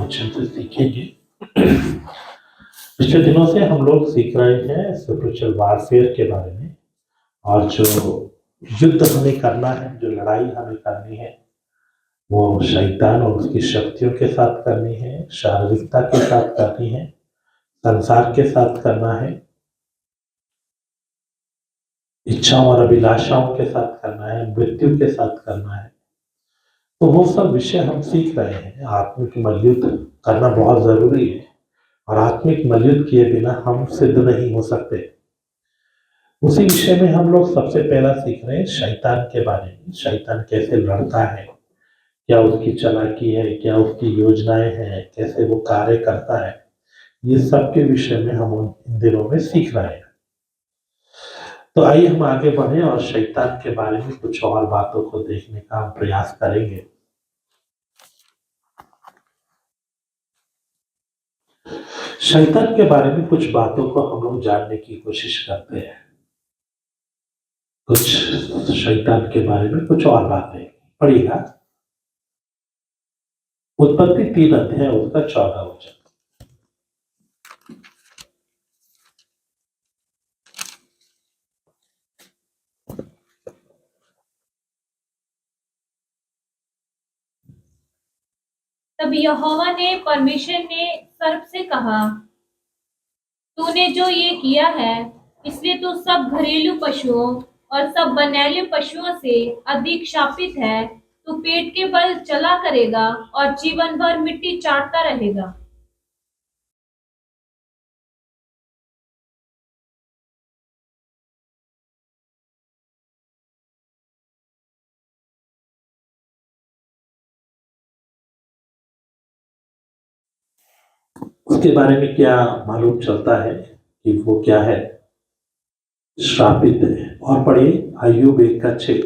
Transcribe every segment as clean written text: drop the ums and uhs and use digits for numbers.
वचन से सीखेंगे। पिछले दिनों से हम लोग सीख रहे हैं स्पिरिचुअल वारफेयर के बारे में, और जो युद्ध हमें करना है, जो लड़ाई हमें करनी है, वो शैतान और उसकी शक्तियों के साथ करनी है, शारीरिकता के साथ करनी है, संसार के साथ करना है, इच्छाओं और अभिलाषाओं के साथ करना है, मृत्यु के साथ करना है। तो वो सब विषय हम सीख रहे हैं। आत्मिक मल्लयुद्ध करना बहुत जरूरी है, और आत्मिक मल्लयुद्ध किए बिना हम सिद्ध नहीं हो सकते। उसी विषय में हम लोग सबसे पहला सीख रहे हैं शैतान के बारे में। शैतान कैसे लड़ता है, क्या उसकी चालाकी है, क्या उसकी योजनाएं हैं, कैसे वो कार्य करता है, ये सब के विषय में हम इन दिनों में सीख रहे हैं। तो आइए हम आगे बढ़े और शैतान के बारे में कुछ और बातों को देखने का हम प्रयास करेंगे। शैतान के बारे में कुछ बातों को हम लोग जानने की कोशिश करते हैं। कुछ शैतान के बारे में कुछ और बातें पढ़िएगा। उत्पत्ति 3 अध्याय उसका 14 वचन। तब यहोवा ने परमेश्वर ने सर्प से कहा, तूने जो ये किया है, इसलिए तू सब घरेलू पशुओं और सब बनैले पशुओं से अधिक शापित है। तू पेट के बल चला करेगा और जीवन भर मिट्टी चाटता रहेगा। उसके बारे में क्या मालूम चलता है कि वो क्या है? श्रापित है। और पढ़िए अय्यूब 1:6।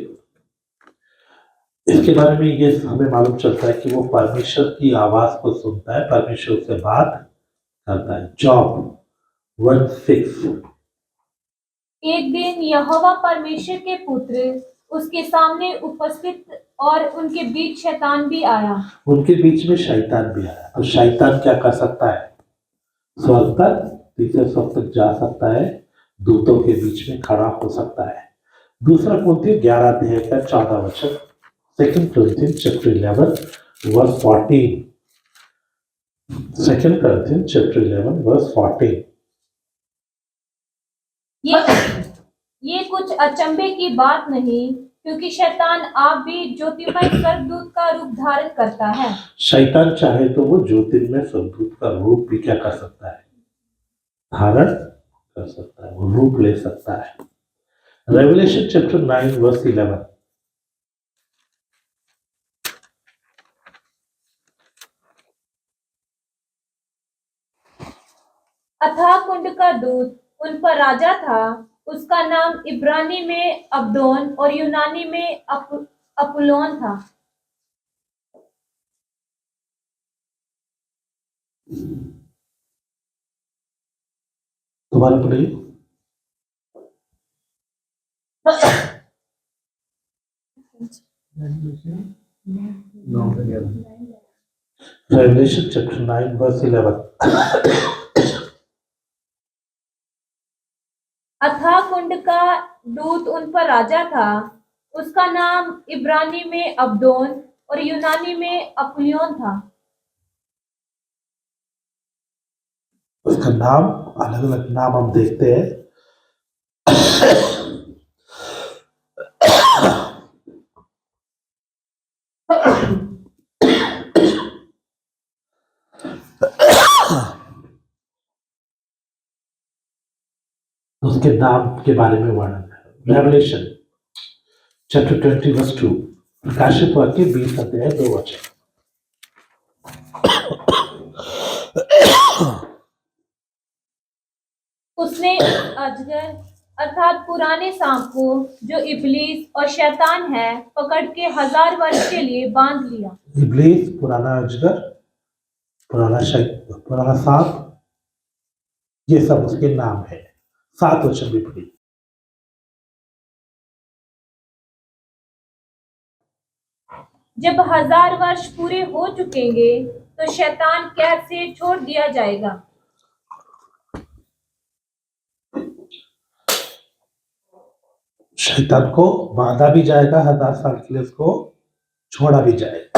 इसके बारे में ये हमें मालूम चलता है कि वो परमेश्वर की आवाज को सुनता है, परमेश्वर से बात करता है। जॉब 1:6। एक दिन यहोवा परमेश्वर के पुत्र उसके सामने उपस्थित और उनके बीच शैतान भी आया। उनके बीच में शैतान भी आया। तो शैतान क्या कर सकता है? स्वर्ग तक, तीसरे स्वर्ग तक जा सकता है, दूतों के बीच में खड़ा हो सकता है। दूसरा कुरिन्थियों 11 अध्याय का 14 वचन। 2 Corinthians chapter 11 verse 14। 2 Corinthians chapter 11 verse 14। ये कुछ अचंभे की बात नहीं, क्योंकि शैतान आप भी ज्योतिमय स्वर्गदूत का रूप धारण करता है। शैतान चाहे तो वो ज्योतिर्मय स्वर्गदूत का रूप भी क्या कर सकता है? धारण कर सकता है, वो रूप ले सकता है। Revelation chapter 9 verse 11। अथाह कुंड का दूत उन पर राजा था। उसका नाम इब्रानी में अब्दोन और यूनानी में अपुल्लोन था। दोबारा पढ़िए। Revelation chapter 9 verse 11। अथाह कुंड का दूत उन पर राजा था। उसका नाम इब्रानी में अब्दोन और यूनानी में अपुल्योन था। उसका नाम, अलग अलग नाम हम देखते हैं। उसके नाम के बारे में वर्णन है। Revelation chapter 20 verse 2। प्रकाशित वाक्य 20 अध्याय 2 वचन। उसने अजगर अर्थात पुराने सांप को, जो इब्लीस और शैतान है, पकड़ के 1000 वर्ष के लिए बांध लिया। इब्लीस, पुराना अजगर, पुराना सांप, ये सब उसके नाम है। 7 वचन भी पढ़ी। जब 1000 वर्ष पूरे हो चुकेंगे, तो शैतान कैद से छोड़ दिया जाएगा। शैतान को बांधा भी जाएगा, 1000 साल के लिए उसको छोड़ा भी जाएगा।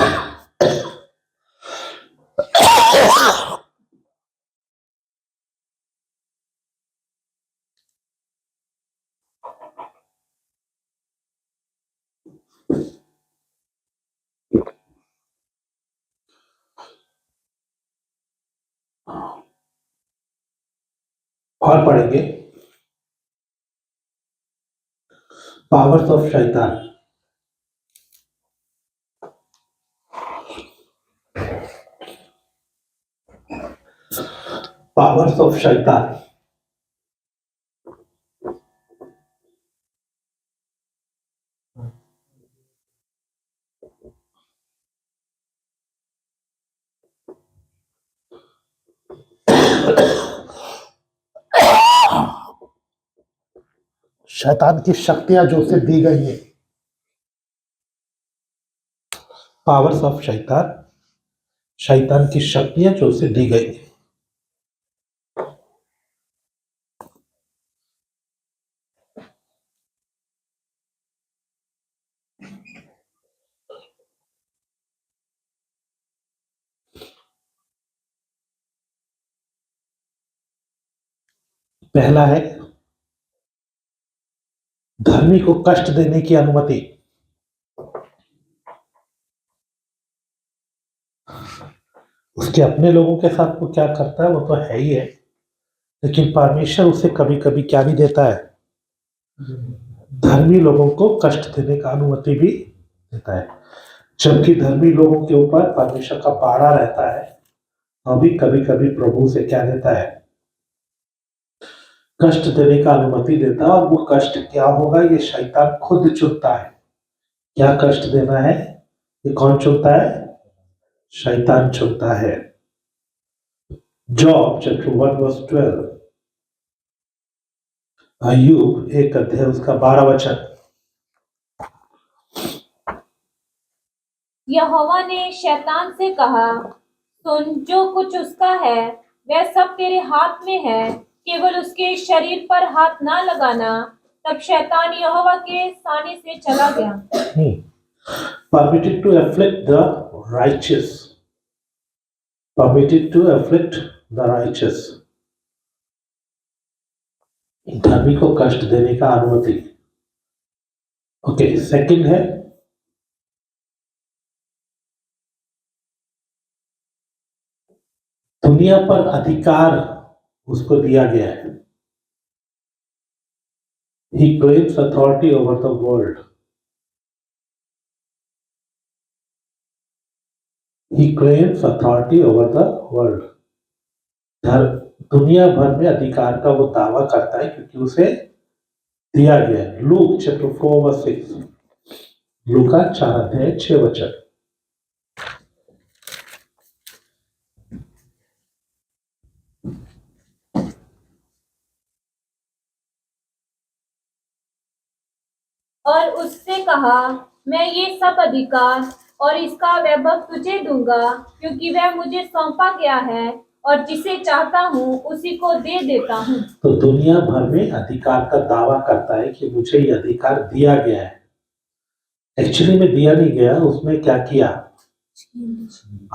और पढ़ेंगे पावर्स ऑफ शैतान। पावर्स ऑफ शैतान। शैतान की शक्तियां जो उसे दी गई है। पावर्स ऑफ शैतान, शैतान की शक्तियां जो उसे दी गई है। पहला है धर्मी को कष्ट देने की अनुमति। उसके अपने लोगों के साथ वो क्या करता है वो तो है ही है, लेकिन परमेश्वर उसे कभी कभी क्या भी देता है, धर्मी लोगों को कष्ट देने का अनुमति भी देता है। जबकि धर्मी लोगों के ऊपर परमेश्वर का पहाड़ा रहता है, अभी कभी कभी प्रभु से क्या देता है, कष्ट देने का अनुमति देता है। और वो कष्ट क्या होगा ये शैतान खुद चुनता है, क्या कष्ट देना है ये कौन चुनता है, शैतान चुनता है। जॉब चैप्टर 1:12, अय्यूब 1 अध्याय उसका 12 वचन। यहोवा ने शैतान से कहा, सुन, जो कुछ उसका है वह सब तेरे हाथ में है, केवल उसके शरीर पर हाथ ना लगाना। तब शैतान यहोवा के सामने से चला गया। Permitted to afflict the righteous, permitted to afflict the righteous, धर्मी को कष्ट देने का अनुमति। ओके, सेकंड है दुनिया पर अधिकार उसको दिया गया है। He claims authority over the world. He claims authority over the world. दुनिया भर में अधिकार का वो दावा करता है क्योंकि उसे दिया गया है। लूक चैप्टर 4:6, लूका 4:6 और उससे कहा, मैं ये सब अधिकार और इसका वैभव तुझे दूंगा, क्योंकि वह मुझे सौंपा गया है और जिसे चाहता हूँ उसी को दे देता हूँ। तो दुनिया भर में अधिकार का दावा करता है कि मुझे ये अधिकार दिया गया है। एक्चुअली में दिया नहीं गया, उसमें क्या किया,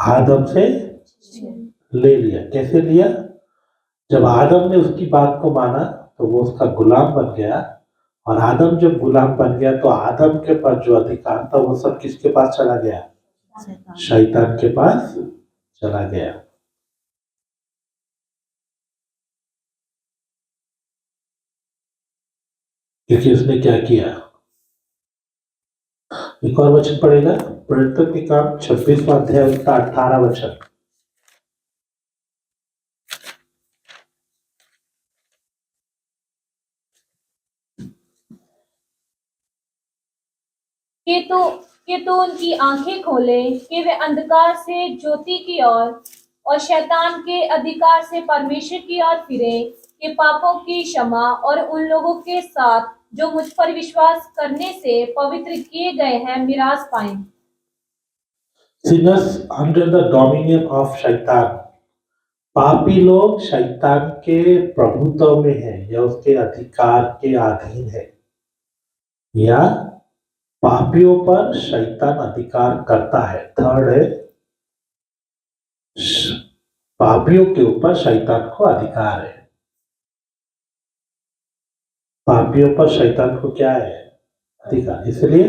आदम से ले लिया। कैसे लिया, जब आदम ने उसकी बात को माना तो वो उसका गुलाम बन गया, और आदम जब गुलाम बन गया तो आदम के पास जो अधिकार था वो सब किसके पास चला गया, शैतान के पास चला गया। क्योंकि उसने क्या किया। एक और वचन पढ़ेगा, प्रेरितों के काम 26वां अध्याय उसका 18 वचन। कि तू उनकी आंखें खोले कि वे अंधकार से ज्योति की ओर और शैतान के अधिकार से परमेश्वर की ओर फिरे, कि पापों की क्षमा और उन लोगों के साथ जो मुझ पर विश्वास करने से पवित्र किए गए हैं मिरास पाएं। sinners under the dominion of शैतान, पापी लोग शैतान के प्रभुत्व में है या उसके अधिकार के अधीन है, या पापियों पर शैतान अधिकार करता है। थर्ड है पापियों के ऊपर शैतान को अधिकार है। पापियों पर शैतान को क्या है? अधिकार। इसलिए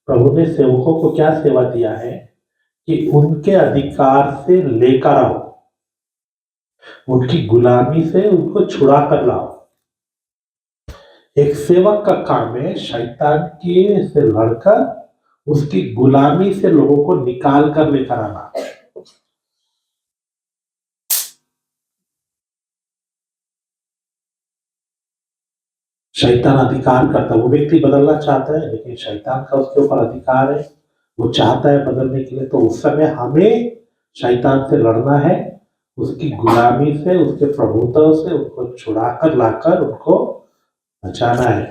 प्रभु ने सेवकों को क्या सेवा दिया है कि उनके अधिकार से लेकर आओ, उनकी गुलामी से उनको छुड़ा कर लाओ। एक सेवक का काम है शैतान की से लड़कर उसकी गुलामी से लोगों को निकाल कर लेकर आना। शैतान अधिकार करता है, वो व्यक्ति बदलना चाहता है लेकिन शैतान का उसके ऊपर अधिकार है, वो चाहता है बदलने के लिए। तो उस समय हमें शैतान से लड़ना है, उसकी गुलामी से, उसके प्रभुत्व से उनको छुड़ाकर लाकर उनको बचाना है।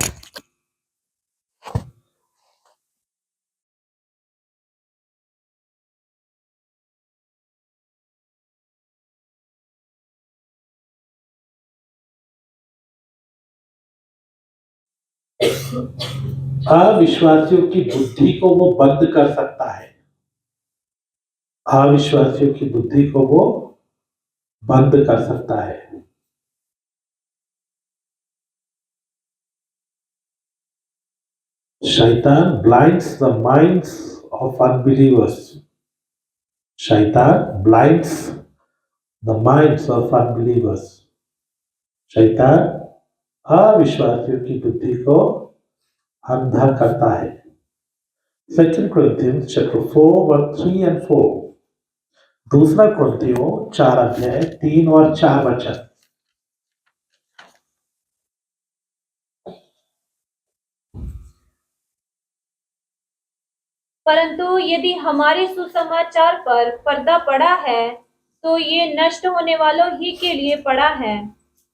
अविश्वासियों की बुद्धि को वो बंद कर सकता है। अविश्वासियों की बुद्धि को वो बंद कर सकता है। शैतान blinds the minds of unbelievers. शैतान blinds the minds of unbelievers. शैतान अविश्वासियों की बुद्धि को अंधा करता है। 2 Corinthians chapter 4 verse 3 and 4. दूसरा कुरिन्थियों 4 अध्याय 3 और 4 वचन। परंतु यदि हमारे सुसमाचार पर पर्दा पड़ा है तो ये नष्ट होने वालों ही के लिए पड़ा है,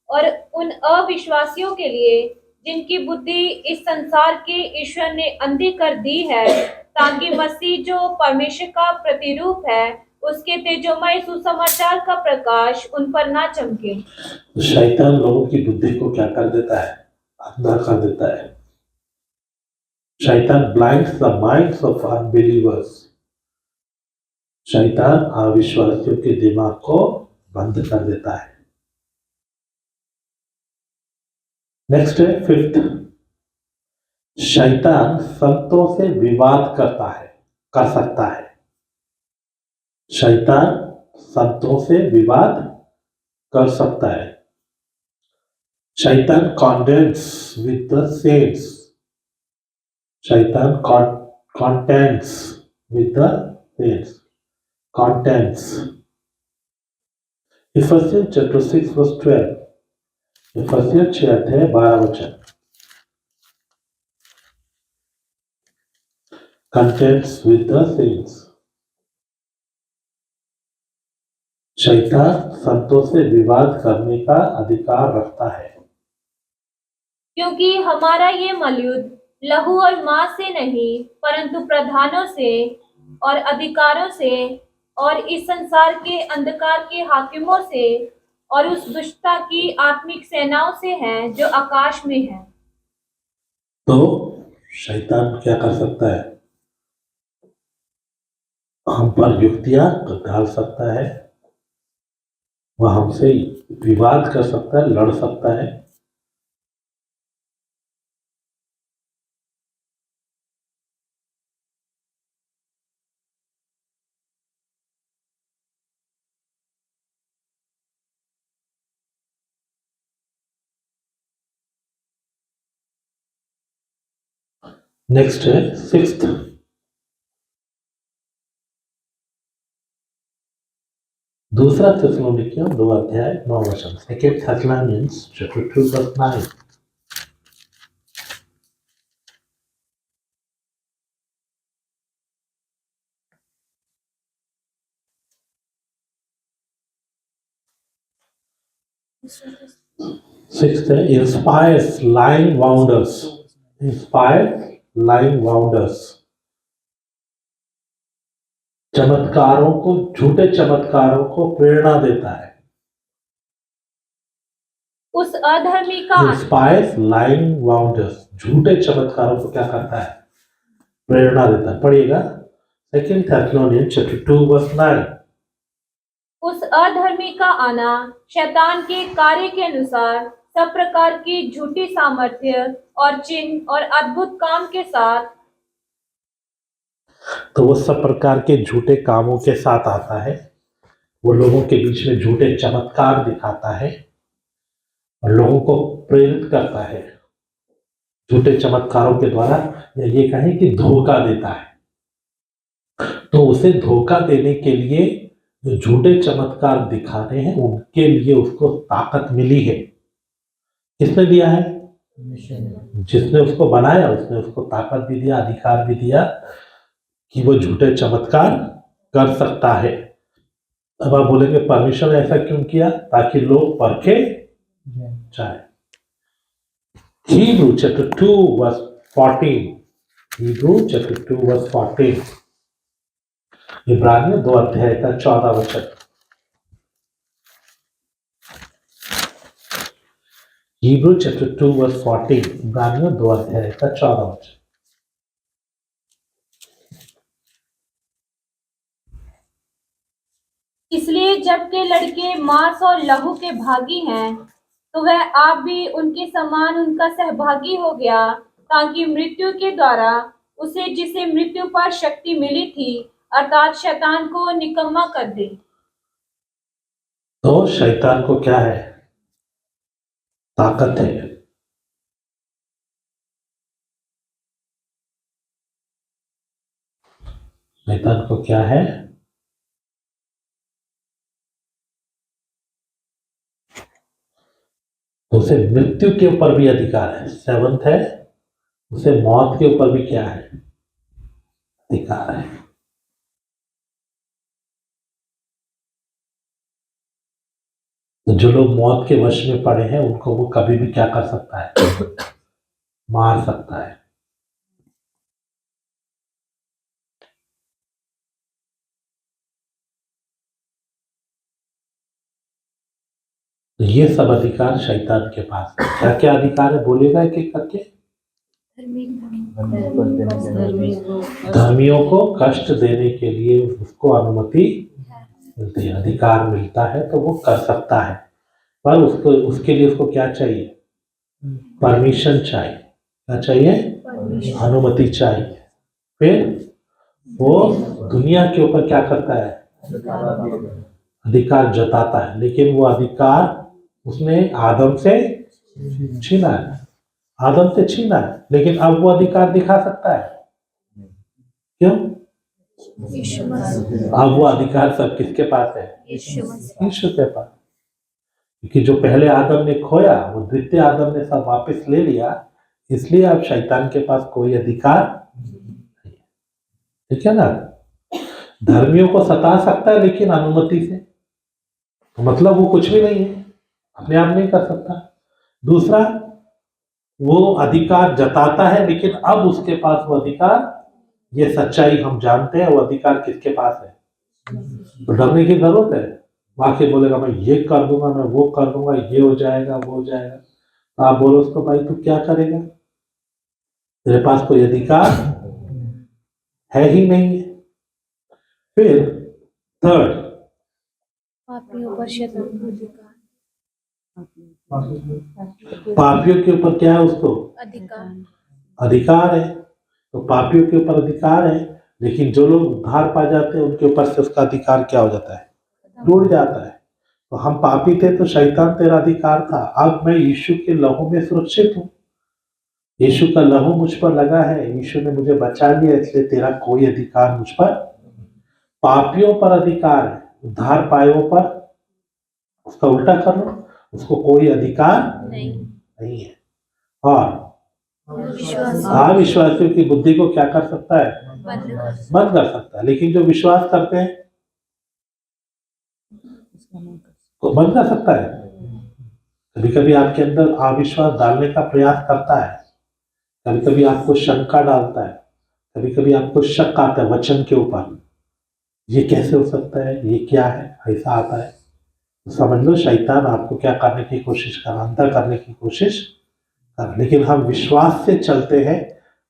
और उन अविश्वासियों के लिए जिनकी बुद्धि इस संसार के ईश्वर ने अंधी कर दी है, ताकि मसीह जो परमेश्वर का प्रतिरूप है उसके तेजोमय सुसमाचार का प्रकाश उन पर ना चमके। शैतान लोगों की बुद्धि को क्या कर देता है? अंधा कर देता है। शैतान blinds the minds of unbelievers. शैतान अविश्वासियों के दिमाग को बंद कर देता है। नेक्स्ट है 5th, शैतान संतों से विवाद कर सकता है। शैतान संतों से विवाद कर सकता है। शैतान contends with the saints. शैतान contends with the saints. Contents. Ephesians chapter 6 verse 12. Ephesians 6 अध्याय 12 वचन। Contends with the saints. शैतान संतों से विवाद करने का अधिकार रखता है, क्योंकि हमारा ये मलयुद्ध लहू और मांस से नहीं परंतु प्रधानों से और अधिकारों से और इस संसार के अंधकार के हाकिमों से और उस दुष्टता की आत्मिक सेनाओं से है जो आकाश में है। तो शैतान क्या कर सकता है? हम पर युक्तियां डाल सकता है, वह हमसे विवाद कर सकता है, लड़ सकता है। नेक्स्ट है 6th, दूसरा थिस्सलुनीकियों 2 अध्याय 9 वचन। 2 Thessalonians chapter 2 verse 9. Sixth है inspires lying wonders. Inspires lying wonders. चमत्कारों को, झूठे चमत्कारों को प्रेरणा देता है। उस अधर्मी का इंस्पायर्स लाइंग वंडर्स, झूठे चमत्कारों को क्या करता है? प्रेरणा देता है। पढ़िएगा 2 Thessalonians chapter 2 verse 9। उस अधर्मी का आना शैतान के कार्य के अनुसार सब प्रकार की झूठी सामर्थ्य और चिन्ह और अद्भुत काम के साथ, तो वो सब प्रकार के झूठे कामों के साथ आता है। वो लोगों के बीच में झूठे चमत्कार दिखाता है और लोगों को प्रेरित करता है झूठे चमत्कारों के द्वारा, या ये कहें कि धोखा देता है। तो उसे धोखा देने के लिए जो झूठे चमत्कार दिखा रहे हैं उनके लिए उसको ताकत मिली है। किसने दिया है? जिसने उसको बनाया उसने उसको ताकत भी दिया, अधिकार भी दिया कि वो झूठे चमत्कार कर सकता है। अब आप बोलेंगे परमेश्वर ने ऐसा क्यों किया? ताकि लोग परखे जाए। Hebrew chapter 2 verse 14। Hebrew chapter 2 verse 14। इब्रानियों 2 अध्याय का 14 वचन। Hebrew chapter 2 verse 14। इब्रानियों 2 अध्याय का 14 वचन। इसलिए जबकि लड़के मांस और लहू के भागी हैं, तो वह आप भी उनके समान उनका सहभागी हो गया, ताकि मृत्यु के द्वारा उसे जिसे मृत्यु पर शक्ति मिली थी, अर्थात शैतान को निकम्मा कर दे। तो शैतान को क्या है? ताकत है। शैतान को क्या है? उसे मृत्यु के ऊपर भी अधिकार है। 7th है, उसे मौत के ऊपर भी क्या है? अधिकार है। तो जो लोग मौत के वश में पड़े हैं उनको वो कभी भी क्या कर सकता है? मार सकता है। तो ये सब अधिकार शैतान के पास है। क्या क्या अधिकार है बोलेगा एक एक करके? धर्मियों को कष्ट देने के लिए उसको अनुमति मिलती है, अधिकार मिलता है, तो वो कर सकता है। पर उसको उसके लिए उसको क्या चाहिए? परमिशन चाहिए। क्या चाहिए? अनुमति चाहिए। फिर वो दुनिया के ऊपर क्या करता है? अधिकार जताता है। लेकिन वो अधिकार उसने आदम से छीना है। आदम से छीना है, लेकिन अब वो अधिकार दिखा सकता है। क्यों? अब वो अधिकार सब किसके पास है? ईश्वर के पास। क्योंकि जो पहले आदम ने खोया वो द्वितीय आदम ने सब वापस ले लिया, इसलिए अब शैतान के पास कोई अधिकार नहीं। ठीक है ना? धर्मियों को सता सकता है लेकिन अनुमति से, तो मतलब वो कुछ भी नहीं है, अपने आप नहीं कर सकता। दूसरा, वो अधिकार जताता है, लेकिन अब उसके पास वो अधिकार, ये सच्चाई हम जानते हैं, वो अधिकार किसके पास है? तो डरने की जरूरत है? वाकई बोलेगा मैं ये कर दूंगा, मैं वो कर दूंगा, ये हो जाएगा, वो हो जाएगा, तो आप बोलो उसको भाई तू क्या करेगा? तेरे पास कोई अधिकार है ही नहीं है। फिर थर्ड, पापियों पर शैतान का अधिकार। पापियों के ऊपर क्या है? उसको अधिकार है। तो पापियों के ऊपर अधिकार है, लेकिन जो लोग उद्धार पा जाते हैं उनके ऊपर से उसका अधिकार क्या हो जाता है? टूट जाता है। तो हम पापी थे तो शैतान तेरा अधिकार था, अब मैं यीशु के लहू में सुरक्षित हूँ। यीशु का लहू मुझ पर लगा है, यीशु ने मुझे बचा लिया, इसलिए तेरा कोई अधिकार मुझ पर। पापियों पर अधिकार है, उद्धार पायों पर उसका उल्टा कर लो, उसको कोई अधिकार नहीं है। और अविश्वासियों की बुद्धि को क्या कर सकता है? बंद कर सकता है। लेकिन जो विश्वास करते हैं तो बंद कर सकता है। कभी कभी आपके अंदर अविश्वास डालने का प्रयास करता है, कभी कभी आपको शंका डालता है, कभी कभी आपको शक आता है वचन के ऊपर, ये कैसे हो सकता है, ये क्या है, ऐसा आता है। तो समझ लो शैतान आपको क्या करने की कोशिश कर रहा, अंधा करने की कोशिश कर। लेकिन हम विश्वास से चलते हैं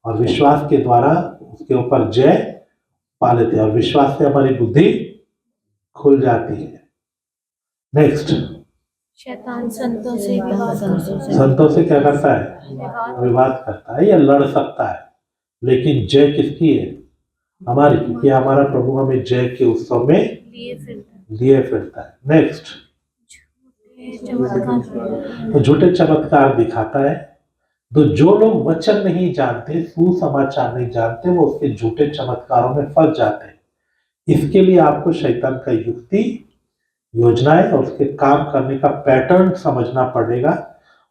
और विश्वास के द्वारा उसके ऊपर जय पा लेते हैं और विश्वास से हमारी बुद्धि खुल जाती है। नेक्स्ट, शैतान संतों से विवाद करता संतों से क्या करता है, है। विवाद करता है या लड़ सकता है, लेकिन जय किसकी है, हमारी, क्योंकि हमारा प्रभु हमें जय के उत्सव में लिए फिरता है। नेक्स्ट, चमत्कार तो झूठे चमत्कार दिखाता है। तो जो लोग वचन नहीं जानते, सुसमाचार नहीं जानते, वो उसके झूठे चमत्कारों में फंस जाते हैं। इसके लिए आपको शैतान का युक्ति, योजनाएं और उसके काम करने का पैटर्न समझना पड़ेगा।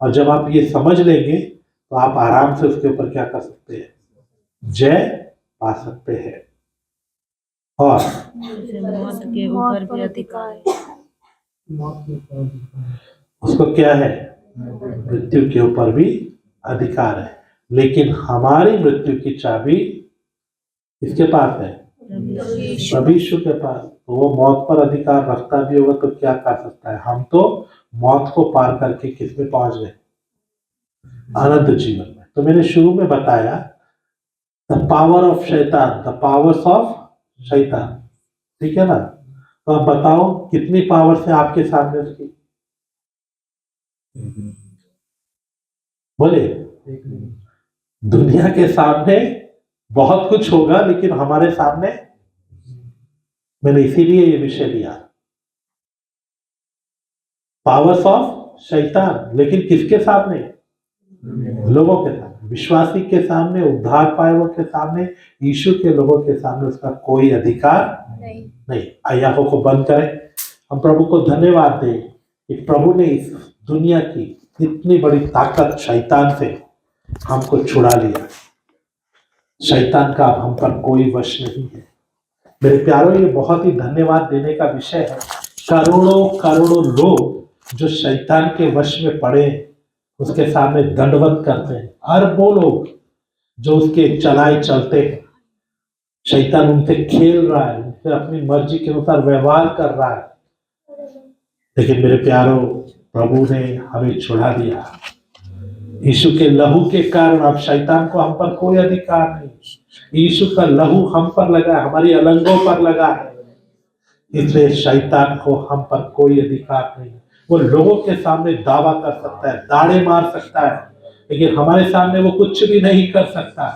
और जब आप ये समझ लेंगे तो आप आराम से उसके ऊपर क्या कर सकते हैं, जय पा सकते हैं। और मौत के ऊपर भी अधिकार है। उसको क्या है, मृत्यु के ऊपर भी अधिकार है। लेकिन हमारी मृत्यु की चाबी किसके पास है, प्रभु यीशु के पास। तो वो मौत पर अधिकार रखता भी होगा तो क्या कर सकता है। हम तो मौत को पार करके किस में पहुंच गए, अनंत जीवन में। तो मैंने शुरू में बताया द पावर ऑफ शैतान, द पावर्स ऑफ शैतान, ठीक है ना। तो अब बताओ कितनी पावर से आपके सामने उसकी, बोले। दुनिया के सामने बहुत कुछ होगा लेकिन हमारे सामने, मैंने इसीलिए ये विषय लिया, पावर्स ऑफ शैतान। लेकिन किसके सामने, लोगों के सामने, विश्वासी के सामने, उद्धार पाए हुए के सामने, यीशु के लोगों के सामने उसका कोई अधिकार नहीं। आइए आंखों को बंद करें, हम प्रभु को धन्यवाद दें कि प्रभु ने इस दुनिया की इतनी बड़ी ताकत शैतान से हमको छुड़ा लिया। शैतान का अब हम पर कोई वश नहीं है। मेरे प्यारों, ये बहुत ही धन्यवाद देने का विषय है। करोड़ों करोड़ों लोग जो शैतान के वश में पड़े, उसके सामने दंडवत करते हैं। अरबों लोग जो उसके चलाए चलते हैं। शैतान उनसे खेल रहा है, उनसे अपनी मर्जी के अनुसार व्यवहार कर रहा है। लेकिन मेरे प्यारों, प्रभु ने हमें छुड़ा दिया। यीशु के लहू के कारण अब शैतान को हम पर कोई अधिकार नहीं। यीशु का लहू हम पर लगा है, हमारी अलंगों पर लगा है, इसलिए शैतान को हम पर कोई अधिकार नहीं। वो लोगों के सामने दावा कर सकता है, दाड़े मार सकता है, लेकिन हमारे सामने वो कुछ भी नहीं कर सकता।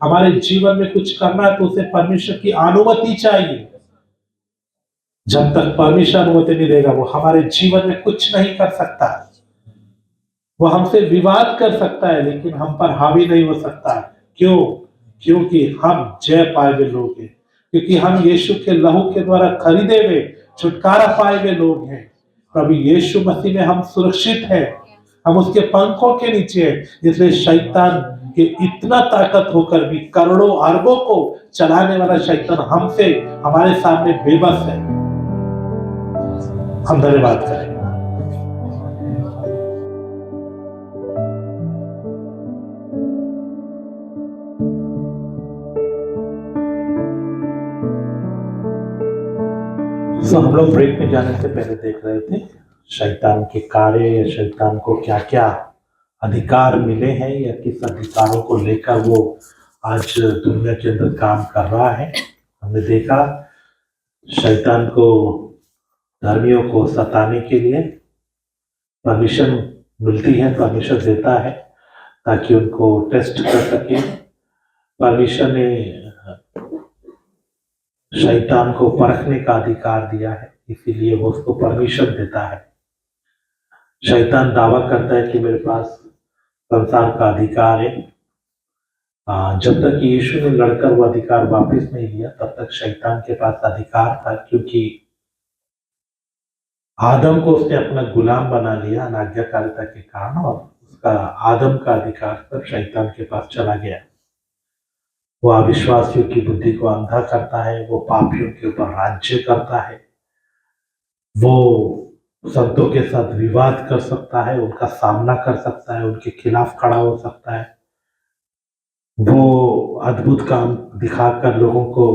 हमारे जीवन में कुछ करना है तो उसे परमेश्वर की अनुमति चाहिए। जब तक परमेश्वर अनुमति नहीं देगा वो हमारे जीवन में कुछ नहीं कर सकता। वो हमसे विवाद कर सकता है लेकिन हम पर हावी नहीं हो सकता। क्यों? क्योंकि हम जय पाए हुए लोग हैं, क्योंकि हम यीशु के लहू के द्वारा खरीदे हुए, छुटकारा पाए हुए लोग हैं। प्रभु यीशु मसीह में हम सुरक्षित हैं, हम उसके पंखों के नीचे हैं। इसलिए शैतान के इतना ताकत होकर भी, करोड़ों अरबों को चलाने वाला शैतान हमसे, हमारे सामने बेबस है। हम धन्यवाद करें। तो हम लोग ब्रेक में जाने से पहले देख रहे थे शैतान के कार्य या शैतान को क्या क्या अधिकार मिले हैं या किस अधिकारों को लेकर वो आज दुनिया के अंदर काम कर रहा है। हमने देखा शैतान को धर्मियों को सताने के लिए परमिशन मिलती है, परमिशन देता है ताकि उनको टेस्ट कर सके। परमिशन ने शैतान को परखने का अधिकार दिया है, इसीलिए वो उसको परमिशन देता है। शैतान दावा करता है कि मेरे पास संसार का अधिकार है। जब तक यीशु ने लड़कर वो अधिकार वापस नहीं लिया तब तक शैतान के पास अधिकार था, क्योंकि आदम को उसने अपना गुलाम बना लिया अनाज्ञाकारिता के कारण, और उसका आदम का अधिकार पर शैतान के पास चला गया। वो अविश्वासियों की बुद्धि को अंधा करता है, वो पापियों के ऊपर राज्य करता है, वो संतों के साथ विवाद कर सकता है, उनका सामना कर सकता है, उनके खिलाफ खड़ा हो सकता है। वो अद्भुत काम दिखाकर लोगों को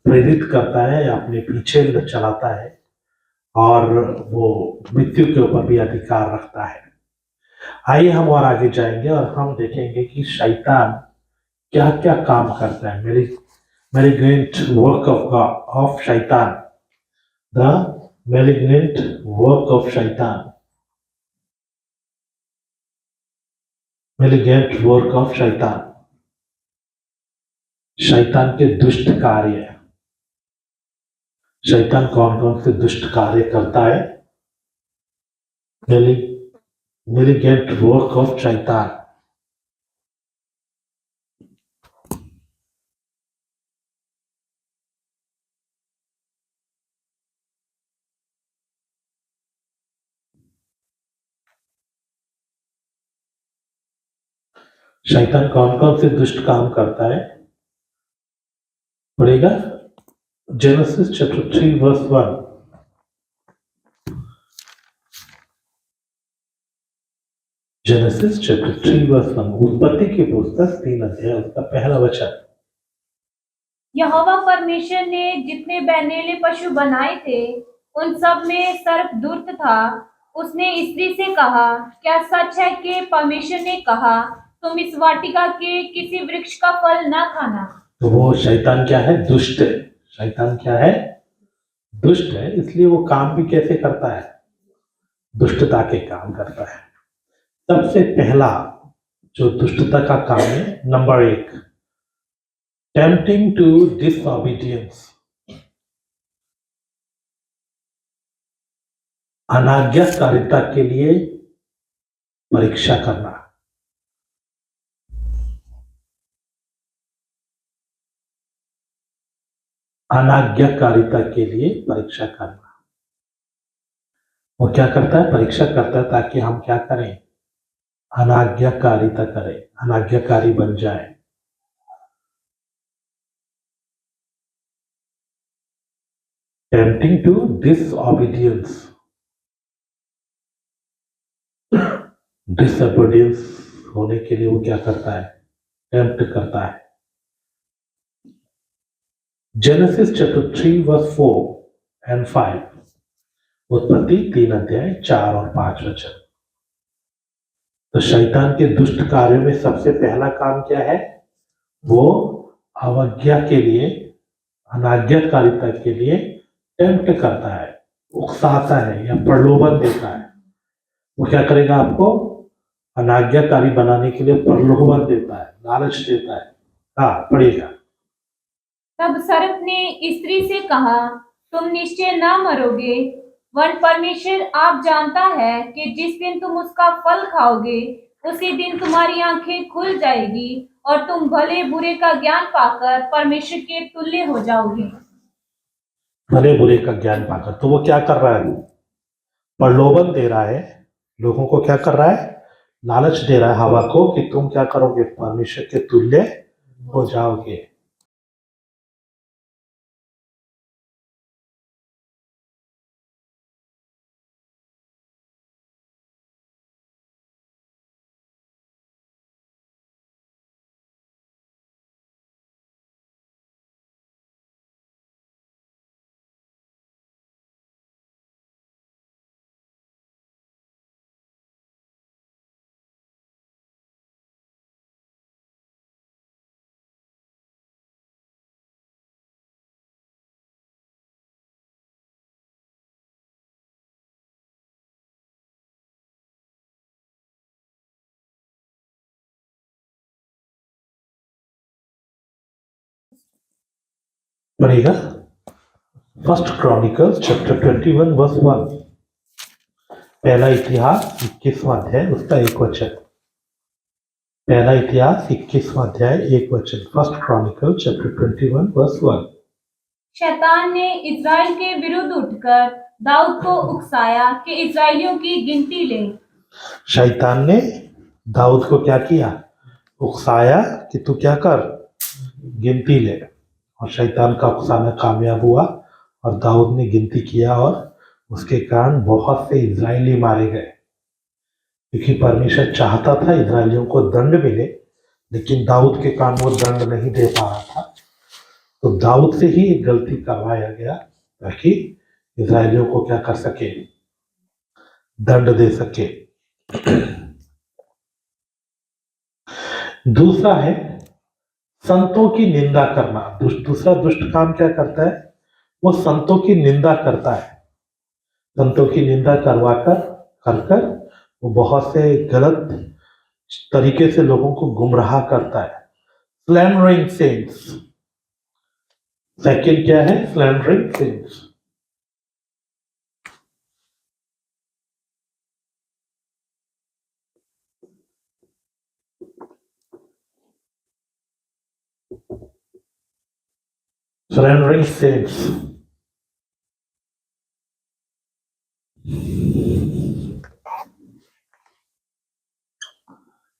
प्रेरित करता है, अपने पीछे चलाता है और वो मृत्यु के ऊपर भी अधिकार रखता है। आइए हम और आगे जाएंगे और हम देखेंगे कि शैतान क्या क्या काम करता है। malignant work of shaitan, the malignant work of shaitan, malignant work of shaitan, शैतान के दुष्ट कार्य। शैतान कौन कौन से दुष्ट कार्य करता है? malignant work of शैतान। शैतान कौन कौन से दुष्ट काम करता है? पढ़ेगा Genesis chapter 3 verse 1। Genesis chapter 3 verse 1, उत्पत्ति की पुस्तक 3 अध्याय उसका पहला वचन। यहोवा परमेश्वर ने जितने बैनेले पशु बनाए थे उन सब में सर्प दुष्ट था। उसने स्त्री से कहा, क्या सच है कि परमेश्वर ने कहा तुम इस वाटिका के किसी वृक्ष का फल न खाना? तो वो शैतान क्या है? दुष्ट है। शैतान क्या है? दुष्ट है। इसलिए वो काम भी कैसे करता है? दुष्टता के काम करता है। सबसे पहला जो दुष्टता का काम है, नंबर 1, टेम्पटिंग टू डिसओबीडियंस, अनाज्ञाकारिता के लिए परीक्षा करना। अनाज्ञाकारिता के लिए परीक्षा करना। वो क्या करता है? परीक्षा करता है ताकि हम क्या करें? अनाज्ञाकारिता करें, अनाज्ञाकारी बन जाए। टेम्पटिंग टू डिसओबीडियंस, डिसओबीडियंस होने के लिए वो क्या करता है? टेम्प्ट करता है। जेनेसिस चैप्टर 3 वर्स 4 एंड 5, उत्पत्ति 3 अध्याय 4 और 5 वचन। तो शैतान के दुष्ट कार्यों में सबसे पहला काम क्या है? वो अवज्ञा के लिए, अनाज्ञाकारिता के लिए टेम्प्ट करता है, उकसाता है या प्रलोभन देता है। वो क्या करेगा? आपको अनाज्ञाकारी बनाने के लिए प्रलोभन देता है, लालच देता है। हाँ, पढ़िएगा। तब सर्प ने स्त्री से कहा, तुम निश्चय न मरोगे, वरन परमेश्वर आप जानता है कि जिस दिन तुम उसका फल खाओगे उसी दिन तुम्हारी आंखें खुल जाएगी और तुम भले बुरे का ज्ञान पाकर परमेश्वर के तुल्य हो जाओगे। भले बुरे का ज्ञान पाकर। तो वो क्या कर रहा है? प्रलोभन दे रहा है लोगों को। क्या कर रहा है? लालच दे रहा है हवा को कि तुम क्या करोगे? परमेश्वर के तुल्य हो जाओगे। पढ़ेगा फर्स्ट क्रॉनिकल्स चैप्टर 21 वर्स 1, पहला इतिहास 21वां अध्याय उसका 1 वचन। पहला इतिहास 21वां अध्याय 1 वचन। First Chronicle chapter 21 verse 1। शैतान ने इस्राएल के विरुद्ध उठकर दाऊद को उकसाया कि इस्राएलियों की गिनती ले। शैतान ने दाऊद को क्या किया? उकसाया कि तू क्या कर? गिनती ले। और शैतान का उकसाना कामयाब हुआ और दाऊद ने गिनती किया और उसके कारण बहुत से इजरायली मारे गए, क्योंकि परमेश्वर चाहता था इजरायलियों को दंड मिले, लेकिन दाऊद के कारण वो दंड नहीं दे पा रहा था। तो दाऊद से ही एक गलती करवाया गया ताकि इजरायलियों को क्या कर सके, दंड दे सके। दूसरा है संतों की निंदा करना। दूसरा दुष्ट काम क्या करता है, वो संतों की निंदा करता है। संतों की निंदा कर कर वो बहुत से गलत तरीके से लोगों को गुमराह करता है। Slandering cents. सेकंड क्या है, slandering saints. Slandering saints.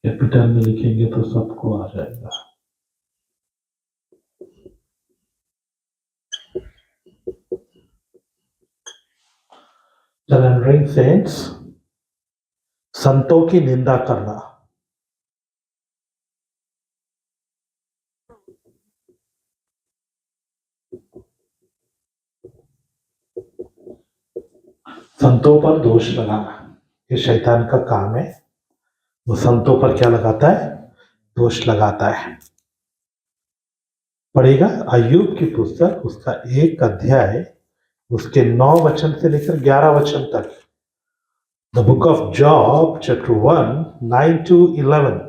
Capital में लिखेंगे तो सबको आ जाएगा। स्लैंडरिंग सेंट्स, संतों की निंदा करना। संतों पर दोष लगाना, ये शैतान का काम है। वो संतों पर क्या लगाता है, दोष लगाता है। पढ़ेगा अय्यूब की पुस्तक, उसका 1 अध्याय, उसके 9 वचन से लेकर 11 वचन तक। The book of job chapter 1 9 to 11।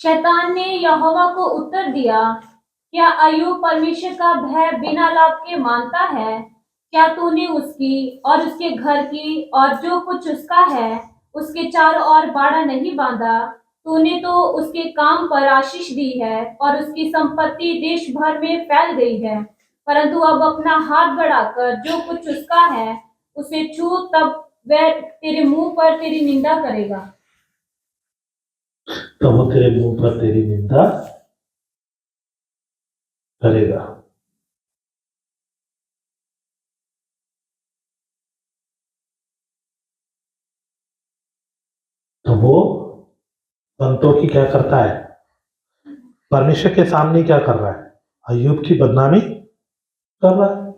शैतान ने यहोवा को उत्तर दिया, क्या अय्यूब परमेश्वर का भय बिना लाभ के मानता है? क्या तूने उसकी और उसके घर की और जो कुछ उसका है उसके चारों ओर बाड़ा नहीं बांधा? तूने तो उसके काम पर आशीष दी है और उसकी संपत्ति देश भर में फैल गई है, परंतु अब अपना हाथ बढ़ाकर जो कुछ उसका है उसे छू, तब वह तेरे मुंह पर तेरी निंदा करेगा। तो वो तेरे मुंह पर तेरी निंदा करेगा। तो वो संतों की क्या करता है, परमेश्वर के सामने क्या कर रहा है, अय्यूब की बदनामी कर रहा है।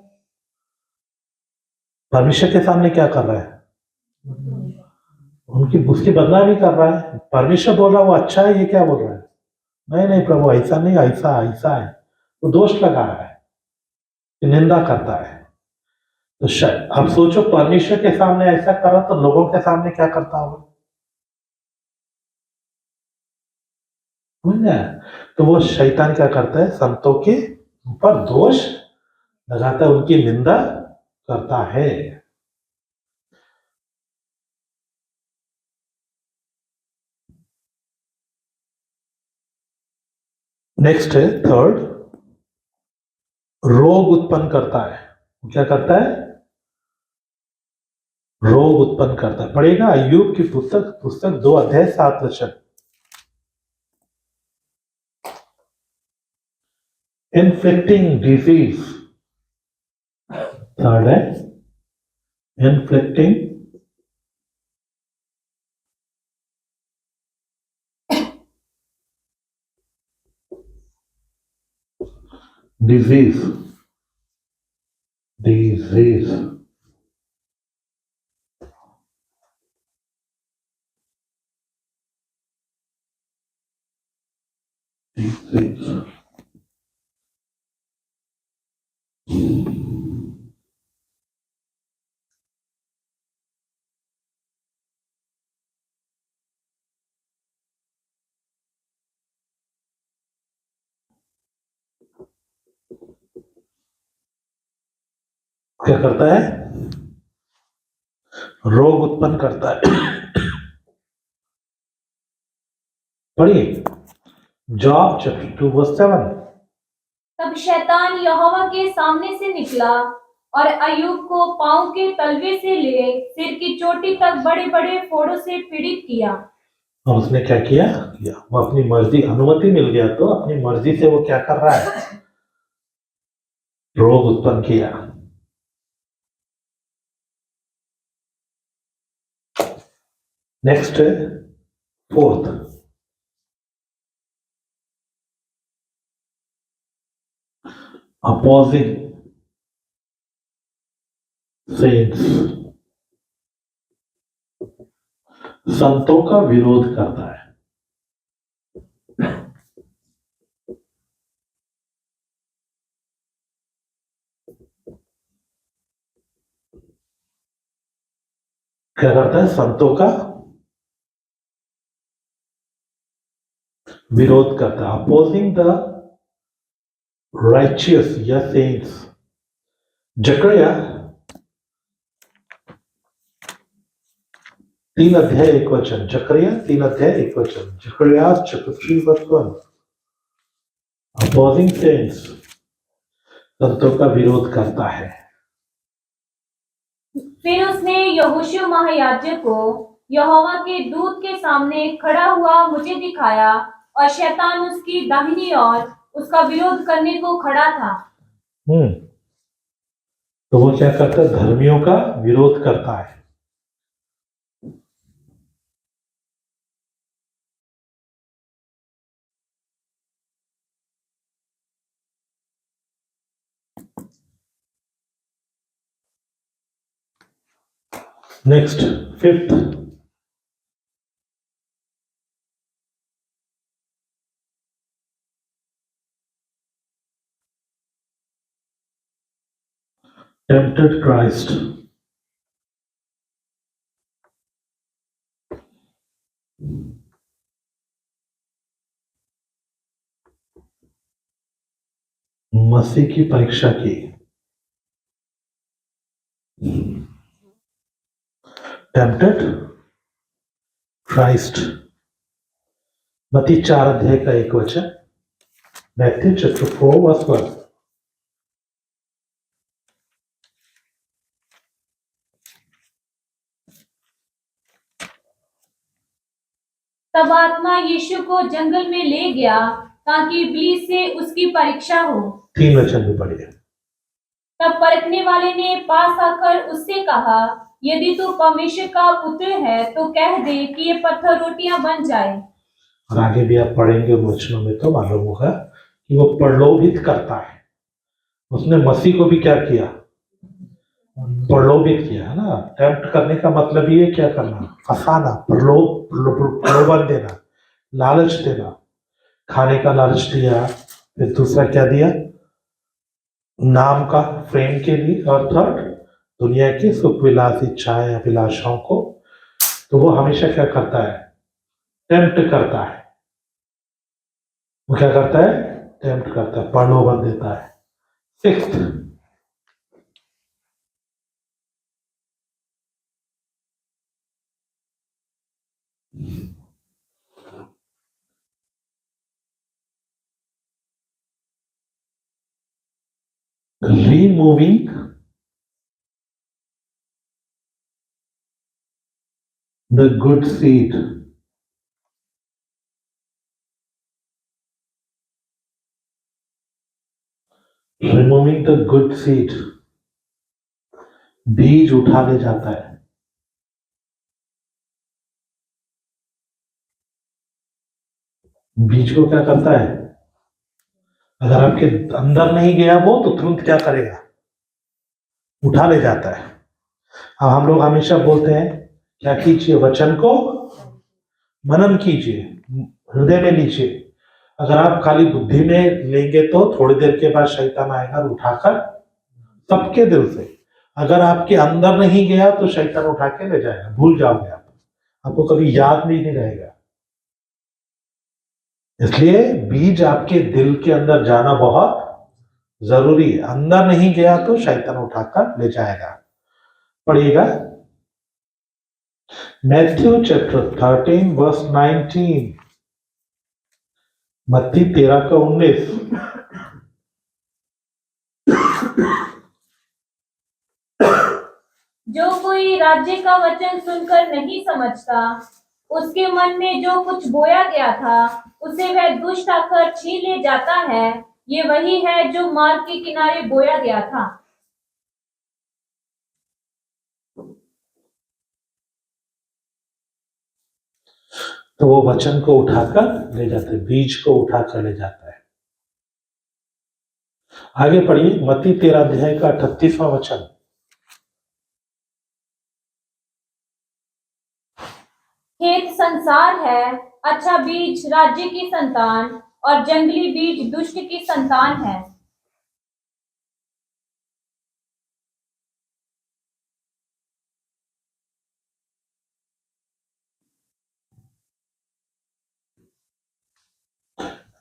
परमेश्वर के सामने क्या कर रहा है, उनकी उसकी बदनामी कर रहा है। परमेश्वर बोल रहा है वो अच्छा है, ये क्या बोल रहा है, नहीं नहीं प्रभु ऐसा नहीं, ऐसा ऐसा है। वो दोष लगा रहा है, निंदा करता है। तो शायद अब सोचो परमेश्वर के सामने ऐसा करा तो लोगों के सामने क्या करता होगा, समझ गया? तो वो शैतान क्या करता है, संतों के ऊपर दोष लगाता है, उनकी निंदा करता है। नेक्स्ट है थर्ड, रोग उत्पन्न करता है। क्या करता है, रोग उत्पन्न करता है। पढ़ेगा अय्यूब की पुस्तक 2 अध्याय 7 वचन। Inflicting disease. थर्ड है इन्फ्लिक्टिंग डिजीज। Disease disease. क्या करता है, रोग उत्पन्न करता है। पढ़िए जॉब चैप्टर 2 वर्स 7। तब शैतान यहोवा के सामने से निकला और अय्यूब को पांव के तलवे से ले सिर की चोटी तक बड़े बड़े फोड़ों से पीड़ित किया। और उसने क्या किया, वो अपनी मर्जी, अनुमति मिल गया तो अपनी मर्जी से वो क्या कर रहा है, रोग उत्पन्न किया। नेक्स्ट फोर्थ, opposing saints, संतों का विरोध करता है। क्या करता है? संतों का विरोध करता है। अपोजिंग द राइचियस या सेंट्स। जकरिया 3:1 जकरिया 3:1 जकरिया chapter 3 verse 1 अपोजिंग सेंट्स, संतों का विरोध करता है। फिर उसने यहोशू महायाजक को यहोवा के दूत के सामने खड़ा हुआ मुझे दिखाया और शैतान उसकी दाहिनी ओर उसका विरोध करने को खड़ा था। तो वो क्या करता है? धर्मियों का विरोध करता है। Next 5th, tempted Christ. मसीह की परीक्षा की। टेम्पटेड क्राइस्ट, मत्ती 4:1 मैथ्यू chapter 4 verse 1। तब आत्मा यीशु को जंगल में ले गया ताकि इब्लीस से उसकी परीक्षा हो। 3 वचन भी पढ़िए। तब परखने वाले ने पास आकर उससे कहा, यदि तू परमेश्वर का पुत्र है तो कह दे कि ये पत्थर रोटियां बन जाए। और आगे भी आप पढ़ेंगे वचनों में तो मालूम होगा कि वो प्रलोभित करता है। उसने मसीह को भी क्या किया? प्रलोभित किया, है ना। टेम्प्ट करने का मतलब ये क्या करना? फंसाना, प्रलोभन देना, लालच देना। खाने का लालच दिया, फिर दूसरा क्या दिया? नाम का, फ्रेम के लिए, और थर्ड दुनिया की सुख विलास इच्छाएं अभिलाषाओं को। तो वो हमेशा क्या करता है? टेम्प्ट करता है। वो क्या करता है? टेम्प्ट करता है, प्रलोभन देता है। 6th, removing the good seed, removing the good seed, बीज उठा ले जाता है। बीज को क्या करता है? अगर आपके अंदर नहीं गया वो तो तुरंत क्या करेगा? उठा ले जाता है। अब हम लोग हमेशा बोलते हैं क्या कीजिए? वचन को मनन कीजिए, हृदय में लीजिए। अगर आप खाली बुद्धि में लेंगे तो थोड़ी देर के बाद शैतान आएगा और उठाकर सबके दिल से। अगर आपके अंदर नहीं गया तो शैतान उठा के ले जाएगा, भूल जाओगे आप, आपको कभी याद भी नहीं रहेगा। इसलिए बीज आपके दिल के अंदर जाना बहुत जरूरी है। अंदर नहीं गया तो शैतान उठाकर ले जाएगा। पढ़िएगा मैथ्यू chapter 13 verse 19, मत्ती 13:19। जो कोई राज्य का वचन सुनकर नहीं समझता, उसके मन में जो कुछ बोया गया था उसे वह दुष्ट आकर छीन ले जाता है। ये वही है जो मार्ग के किनारे बोया गया था। तो वो वचन को उठाकर ले जाते, बीज को उठाकर ले जाता है। आगे पढ़िए मत्ती 13 अध्याय का 38वां वचन। खेत संसार है, अच्छा बीज राज्य की संतान और जंगली बीज दुष्ट की संतान है।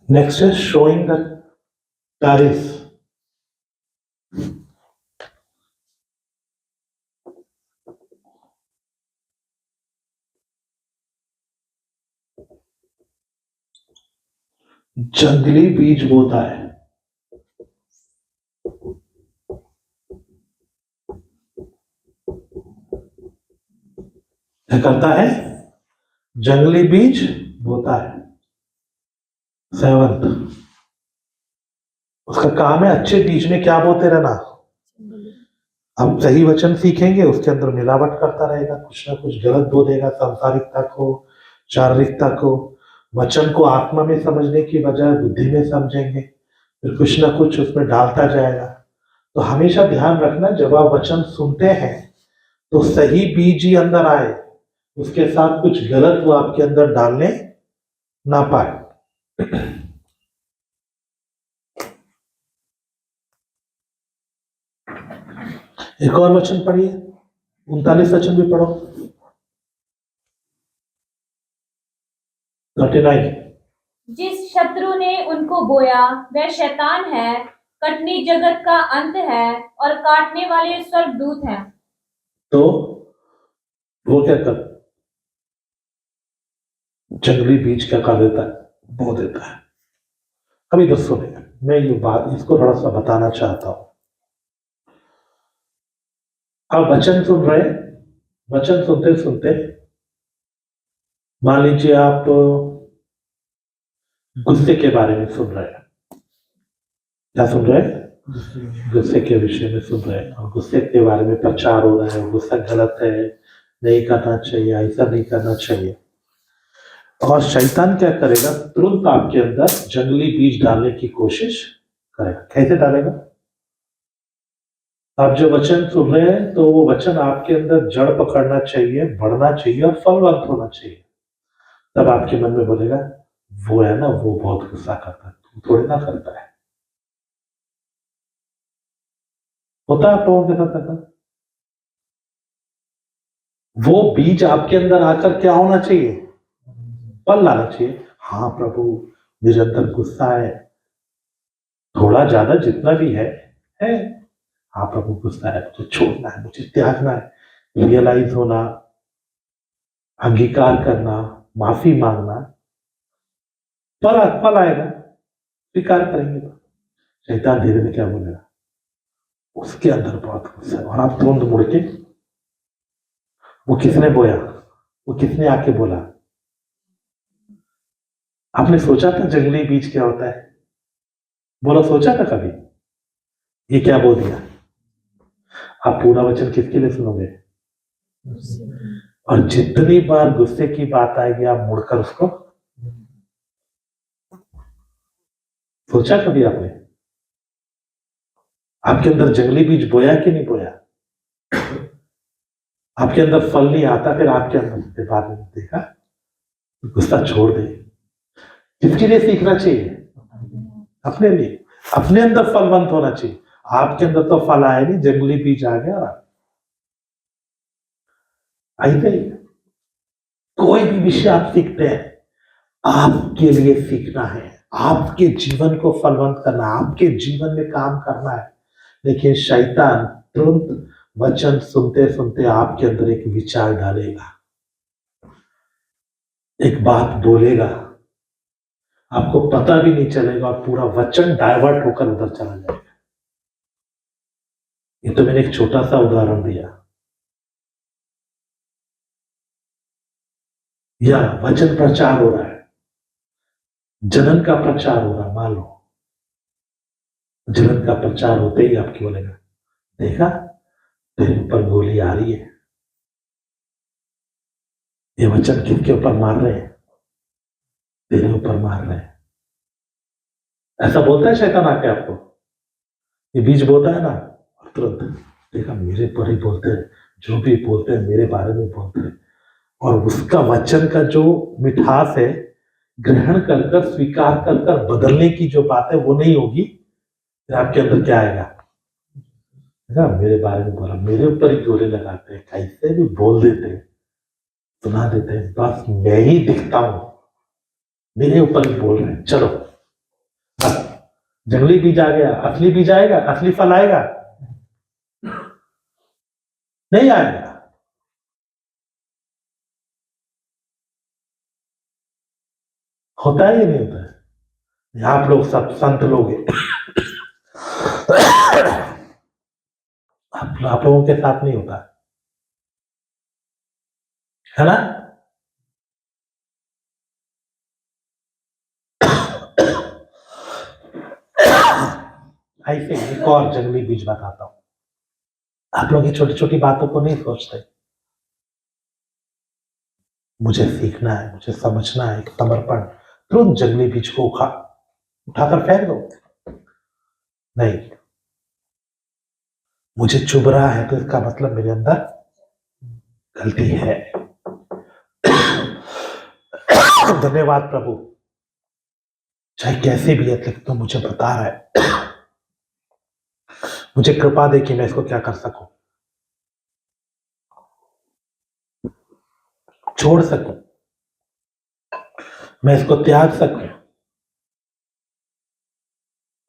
नेक्स्ट है शोइंग द tares। जंगली बीज बोता है। क्या करता है? जंगली बीज बोता है। सेवंथ, उसका काम है अच्छे बीज में क्या बोते रहना। अब सही वचन सीखेंगे, उसके अंदर मिलावट करता रहेगा, कुछ ना कुछ गलत बो देगा, सांसारिकता को, शारीरिकता को। वचन को आत्मा में समझने की बजाय बुद्धि में समझेंगे, फिर कुछ ना कुछ उसमें डालता जाएगा। तो हमेशा ध्यान रखना, जब आप वचन सुनते हैं तो सही बीज ही अंदर आए, उसके साथ कुछ गलत वो आपके अंदर डालने ना पाए। एक और वचन पढ़िए, 39 वचन भी पढ़ो। 39। जिस शत्रु ने उनको बोया वह शैतान है, कटनी जगत का अंत है और काटने वाले स्वर्गदूत हैं। तो वो क्या कर, जंगली बीज क्या कर देता है? बो देता है। अभी तो सुने, मैं ये बात इसको थोड़ा सा बताना चाहता हूं। आप वचन सुन रहे हैं, वचन सुनते सुनते मान लीजिए आप गुस्से के बारे में सुन रहे हैं। क्या सुन रहे हैं? गुस्से के विषय में सुन रहे हैं, और गुस्से के बारे में प्रचार हो रहा है, गुस्सा गलत है, नहीं करना चाहिए, ऐसा नहीं करना चाहिए। और शैतान क्या करेगा? तुरंत आपके अंदर जंगली बीज डालने की कोशिश करेगा। कैसे डालेगा? आप जो वचन सुन रहे हैं तो वो वचन आपके अंदर जड़ पकड़ना चाहिए, बढ़ना चाहिए और फलवंत होना चाहिए। तब आपके मन में बोलेगा, वो है ना, वो बहुत गुस्सा करता है, तू थोड़ी ना करता है। होता है आप लोगों के साथ ऐसा? वो बीज आपके अंदर आकर क्या होना चाहिए? फल लाना चाहिए। हाँ प्रभु, मेरे अंदर गुस्सा है, थोड़ा ज्यादा जितना भी है। हाँ प्रभु, गुस्सा है, मुझे छोड़ना है, मुझे त्यागना है। रियलाइज होना, अंगीकार करना, माफी मांगना, फल आएगा। स्वीकार करेंगे तो शैतान धीरे धीरे क्या बोलेगा, उसके अंदर बहुत गुस्सा है, और आप तुरंत मुड़ के, वो किसने बोया, वो किसने आके बोला? आपने सोचा था जंगली बीज क्या होता है? बोला, सोचा था कभी? ये क्या बोल दिया? आप पूरा वचन किसके लिए सुनोगे? और जितनी बार गुस्से की बात आएगी आप मुड़कर उसको, सोचा कभी आपने? आपके अंदर जंगली बीज बोया कि नहीं बोया? आपके अंदर फल नहीं आता, फिर आपके अंदर बाद में देखा, गुस्सा छोड़ दे। किसके लिए सीखना चाहिए? अपने लिए। अपने अंदर फलवंत होना चाहिए। आपके अंदर तो फल आया नहीं, जंगली बीज आ गया। ऐसे ही कोई भी विषय आप सीखते हैं, आपके लिए सीखना है, आपके जीवन को फलवंत करना, आपके जीवन में काम करना है। लेकिन शैतान तुरंत वचन सुनते सुनते आपके अंदर एक विचार डालेगा, एक बात बोलेगा, आपको पता भी नहीं चलेगा, और पूरा वचन डाइवर्ट होकर उधर चला जाएगा। ये तो मैंने एक छोटा सा उदाहरण दिया। या वचन प्रचार हो रहा है, जनन का प्रचार हो रहा, मान लो जनन का प्रचार होते ही आपकी बोलेगा, देखा तेरे ऊपर गोली आ रही है। ये वचन किसके ऊपर मार रहे हैं? तेरे ऊपर मार रहे हैं। ऐसा बोलता है शैतान आके आपको? ये बीज बोता है ना, और तुरंत देखा मेरे पर ही बोलते हैं, जो भी बोलते हैं मेरे बारे में बोलते हैं, और उसका वचन का जो मिठास है, ग्रहण कर कर स्वीकार कर कर बदलने की जो बात है वो नहीं होगी, फिर आपके अंदर क्या आएगा? देखा मेरे बारे में बोला, मेरे ऊपर ही गोले लगाते हैं, कैसे भी बोल देते हैं, सुना देते हैं, बस मैं ही दिखता हूं, मेरे ऊपर ही बोल रहे हैं। चलो बस, जंगली बीज आ गया, असली बीज आएगा, असली फल आएगा? नहीं आएगा। होता है या नहीं होता है? आप लोग सब संत लोग हैं, आप लोगों के साथ नहीं होता है ना? ऐसे एक और जंगली बीज बताता हूं। आप लोग ये छोटी छोटी बातों को नहीं सोचते, मुझे सीखना है, मुझे समझना है, एक समर्पण, तुरंत जंगली बीज को उठाकर फेंक दो। नहीं, मुझे चुभ रहा है तो इसका मतलब मेरे अंदर गलती है। धन्यवाद प्रभु, चाहे कैसे भी है, लेकिन तो मुझे बता रहा है, मुझे कृपा दे कि मैं इसको क्या कर सकूं, छोड़ सकूं, मैं इसको त्याग सकूं,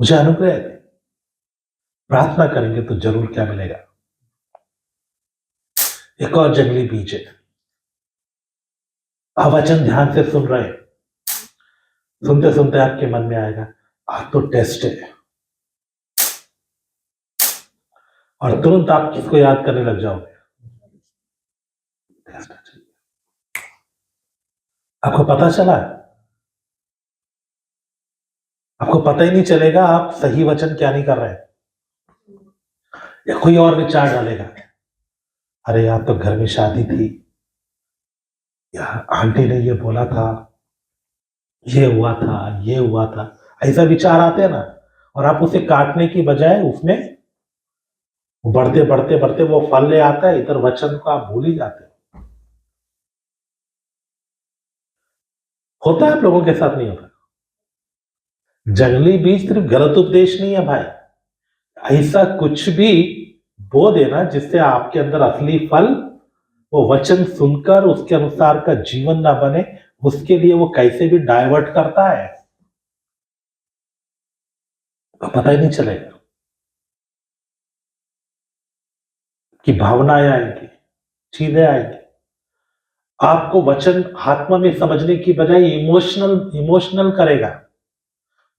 मुझे अनुग्रह दे। प्रार्थना करेंगे तो जरूर क्या मिलेगा? एक और जंगली बीज है। आप वचन ध्यान से सुन रहे हैं, सुनते सुनते आपके मन में आएगा आज तो टेस्ट है, और तुरंत आप किसको याद करने लग जाओगे? टेस्ट है। आपको पता चला, आपको पता ही नहीं चलेगा आप सही वचन क्या नहीं कर रहे हैं, या कोई और विचार डालेगा, अरे यार तो घर में शादी थी, या आंटी ने ये बोला था, ये हुआ था, ये हुआ था, ऐसा विचार आते हैं ना, और आप उसे काटने की बजाय उसमें बढ़ते बढ़ते बढ़ते वो फल ले आता है, इधर वचन को आप भूल ही जाते हैं। होता है आप लोगों के साथ, नहीं होता? जंगली बीज सिर्फ गलत उपदेश नहीं है भाई, ऐसा कुछ भी बो देना जिससे आपके अंदर असली फल, वो वचन सुनकर उसके अनुसार का जीवन ना बने, उसके लिए वो कैसे भी डाइवर्ट करता है, पता ही नहीं चलेगा कि भावनाएं आएंगी, चीजें आएंगी। आपको वचन आत्मा में समझने की बजाय इमोशनल इमोशनल करेगा।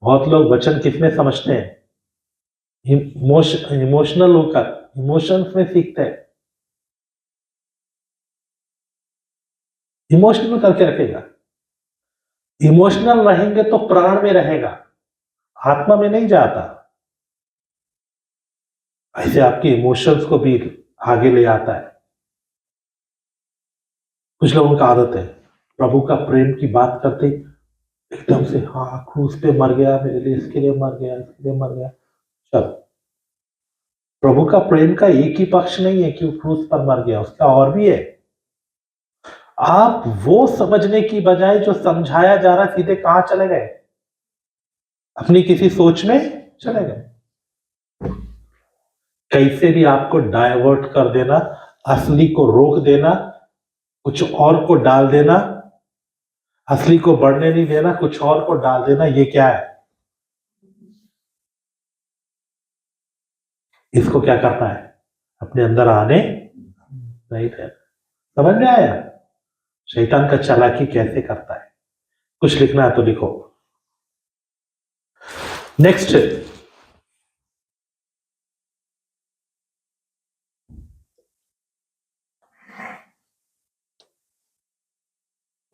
बहुत लोग वचन किसमें समझते हैं? इमोशनल होकर, इमोशंस में सीखते हैं, इमोशनल करके रखेगा। इमोशनल रहेंगे तो प्राण में रहेगा, आत्मा में नहीं जाता। ऐसे आपके इमोशंस को भी आगे ले आता है। कुछ लोगों का आदत है प्रभु का प्रेम की बात करते ही एकदम से, हाँ क्रूस पे मर गया मेरे लिए, इसके लिए मर गया, इसके लिए मर गया। चल, प्रभु का प्रेम का एक ही पक्ष नहीं है कि वो क्रूस पर मर गया, उसका और भी है। आप वो समझने की बजाय जो समझाया जा रहा, सीधे कहां चले गए? अपनी किसी सोच में चले गए। कैसे भी आपको डाइवर्ट कर देना, असली को रोक देना, कुछ और को डाल देना, असली को बढ़ने नहीं देना, कुछ और को डाल देना, ये क्या है? इसको क्या करना है? अपने अंदर आने नहीं देना। समझ में आया शैतान का चालाकी कैसे करता है? कुछ लिखना है तो लिखो। Next,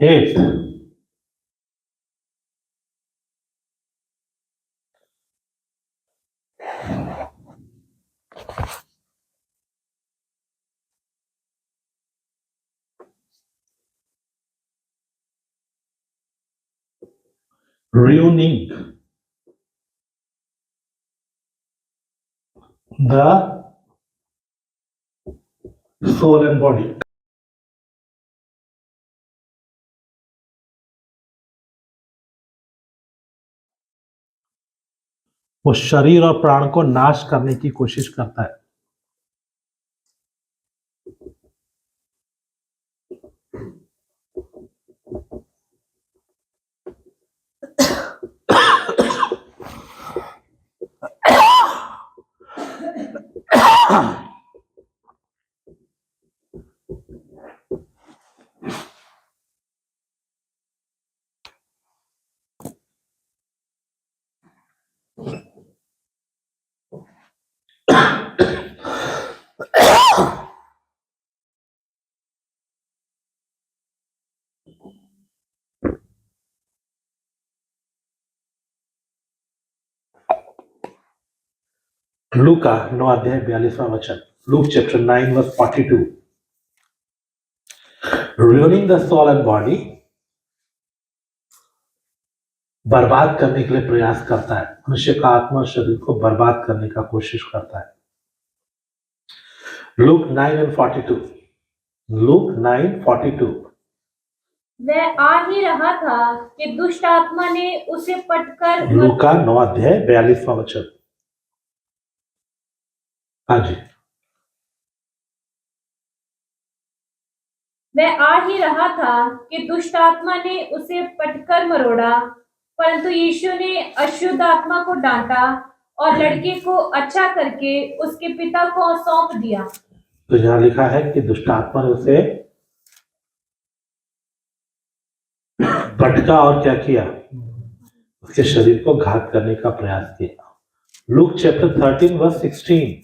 8, ruining the soul and body. वो शरीर और प्राण को नाश करने की कोशिश करता है। लूका 9 अध्याय 42वां वचन, Luke chapter 9 verse 42, ruining the soul and body, बर्बाद करने के लिए प्रयास करता है। मनुष्य का आत्मा और शरीर को बर्बाद करने का कोशिश करता है। लूक 9:42, लूक 9:42, वह आ ही रहा था कि दुष्ट आत्मा ने उसे पटकर लूका 9 अध्याय 42वां वचन। हाँ जी, वह आ ही रहा था कि दुष्ट आत्मा ने उसे पटकर मरोड़ा, परंतु यीशु ने अशुद्ध आत्मा को डांटा और लड़के को अच्छा करके उसके पिता को सौंप दिया। तो यहाँ लिखा है कि दुष्ट आत्मा ने उसे पटका और क्या किया, उसके शरीर को घात करने का प्रयास किया। लूक चैप्टर 13 वर्स 16,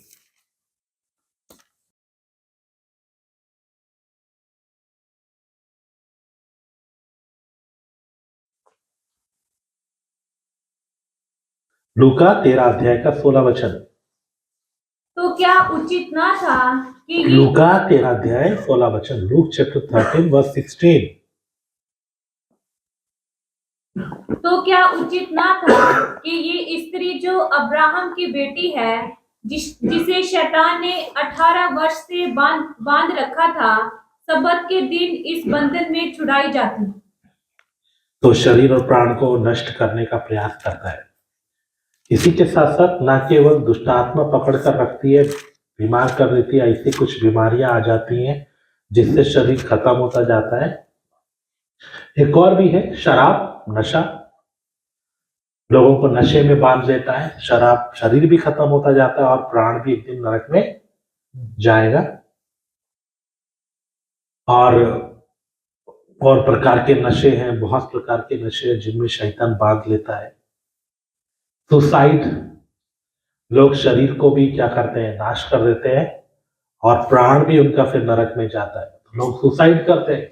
लूका 13 अध्याय का 16 वचन। तो क्या उचित ना था कि लूका 13 अध्याय 16 वचन, लूक चैप्टर 13 वर्स 16, तो क्या उचित ना था कि ये स्त्री जो अब्राहम की बेटी है, जिसे शैतान ने 18 वर्ष से बांध रखा था, सब्बत के दिन इस बंधन में छुड़ाई जाती। तो शरीर और प्राण को नष्ट करने का प्रयास करता है। इसी के साथ साथ न केवल दुष्ट आत्मा पकड़ कर रखती है, बीमार कर देती है, ऐसी कुछ बीमारियां आ जाती हैं जिससे शरीर खत्म होता जाता है। एक और भी है शराब, नशा, लोगों को नशे में बांध लेता है। शराब, शरीर भी खत्म होता जाता है और प्राण भी एक दिन नरक में जाएगा। और प्रकार के नशे हैं, बहुत प्रकार के नशे हैं जिनमें शैतान बांध लेता है। सुसाइड, लोग शरीर को भी क्या करते हैं, नाश कर देते हैं और प्राण भी उनका फिर नरक में जाता है। तो लोग सुसाइड करते हैं,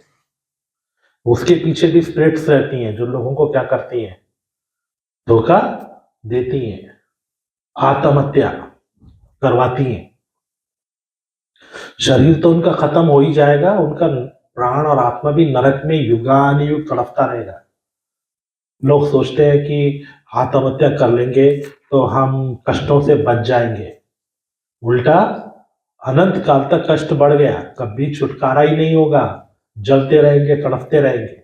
उसके पीछे भी स्पिरिट्स रहती हैं जो लोगों को क्या करती हैं, धोखा देती हैं, आत्महत्या करवाती हैं। शरीर तो उनका खत्म हो ही जाएगा, उनका प्राण और आत्मा भी नरक में युगानुयुग तड़पता रहेगा। लोग सोचते हैं कि आत्महत्या कर लेंगे तो हम कष्टों से बच जाएंगे, उल्टा अनंत काल तक कष्ट बढ़ गया, कभी छुटकारा ही नहीं होगा, जलते रहेंगे, तड़पते रहेंगे।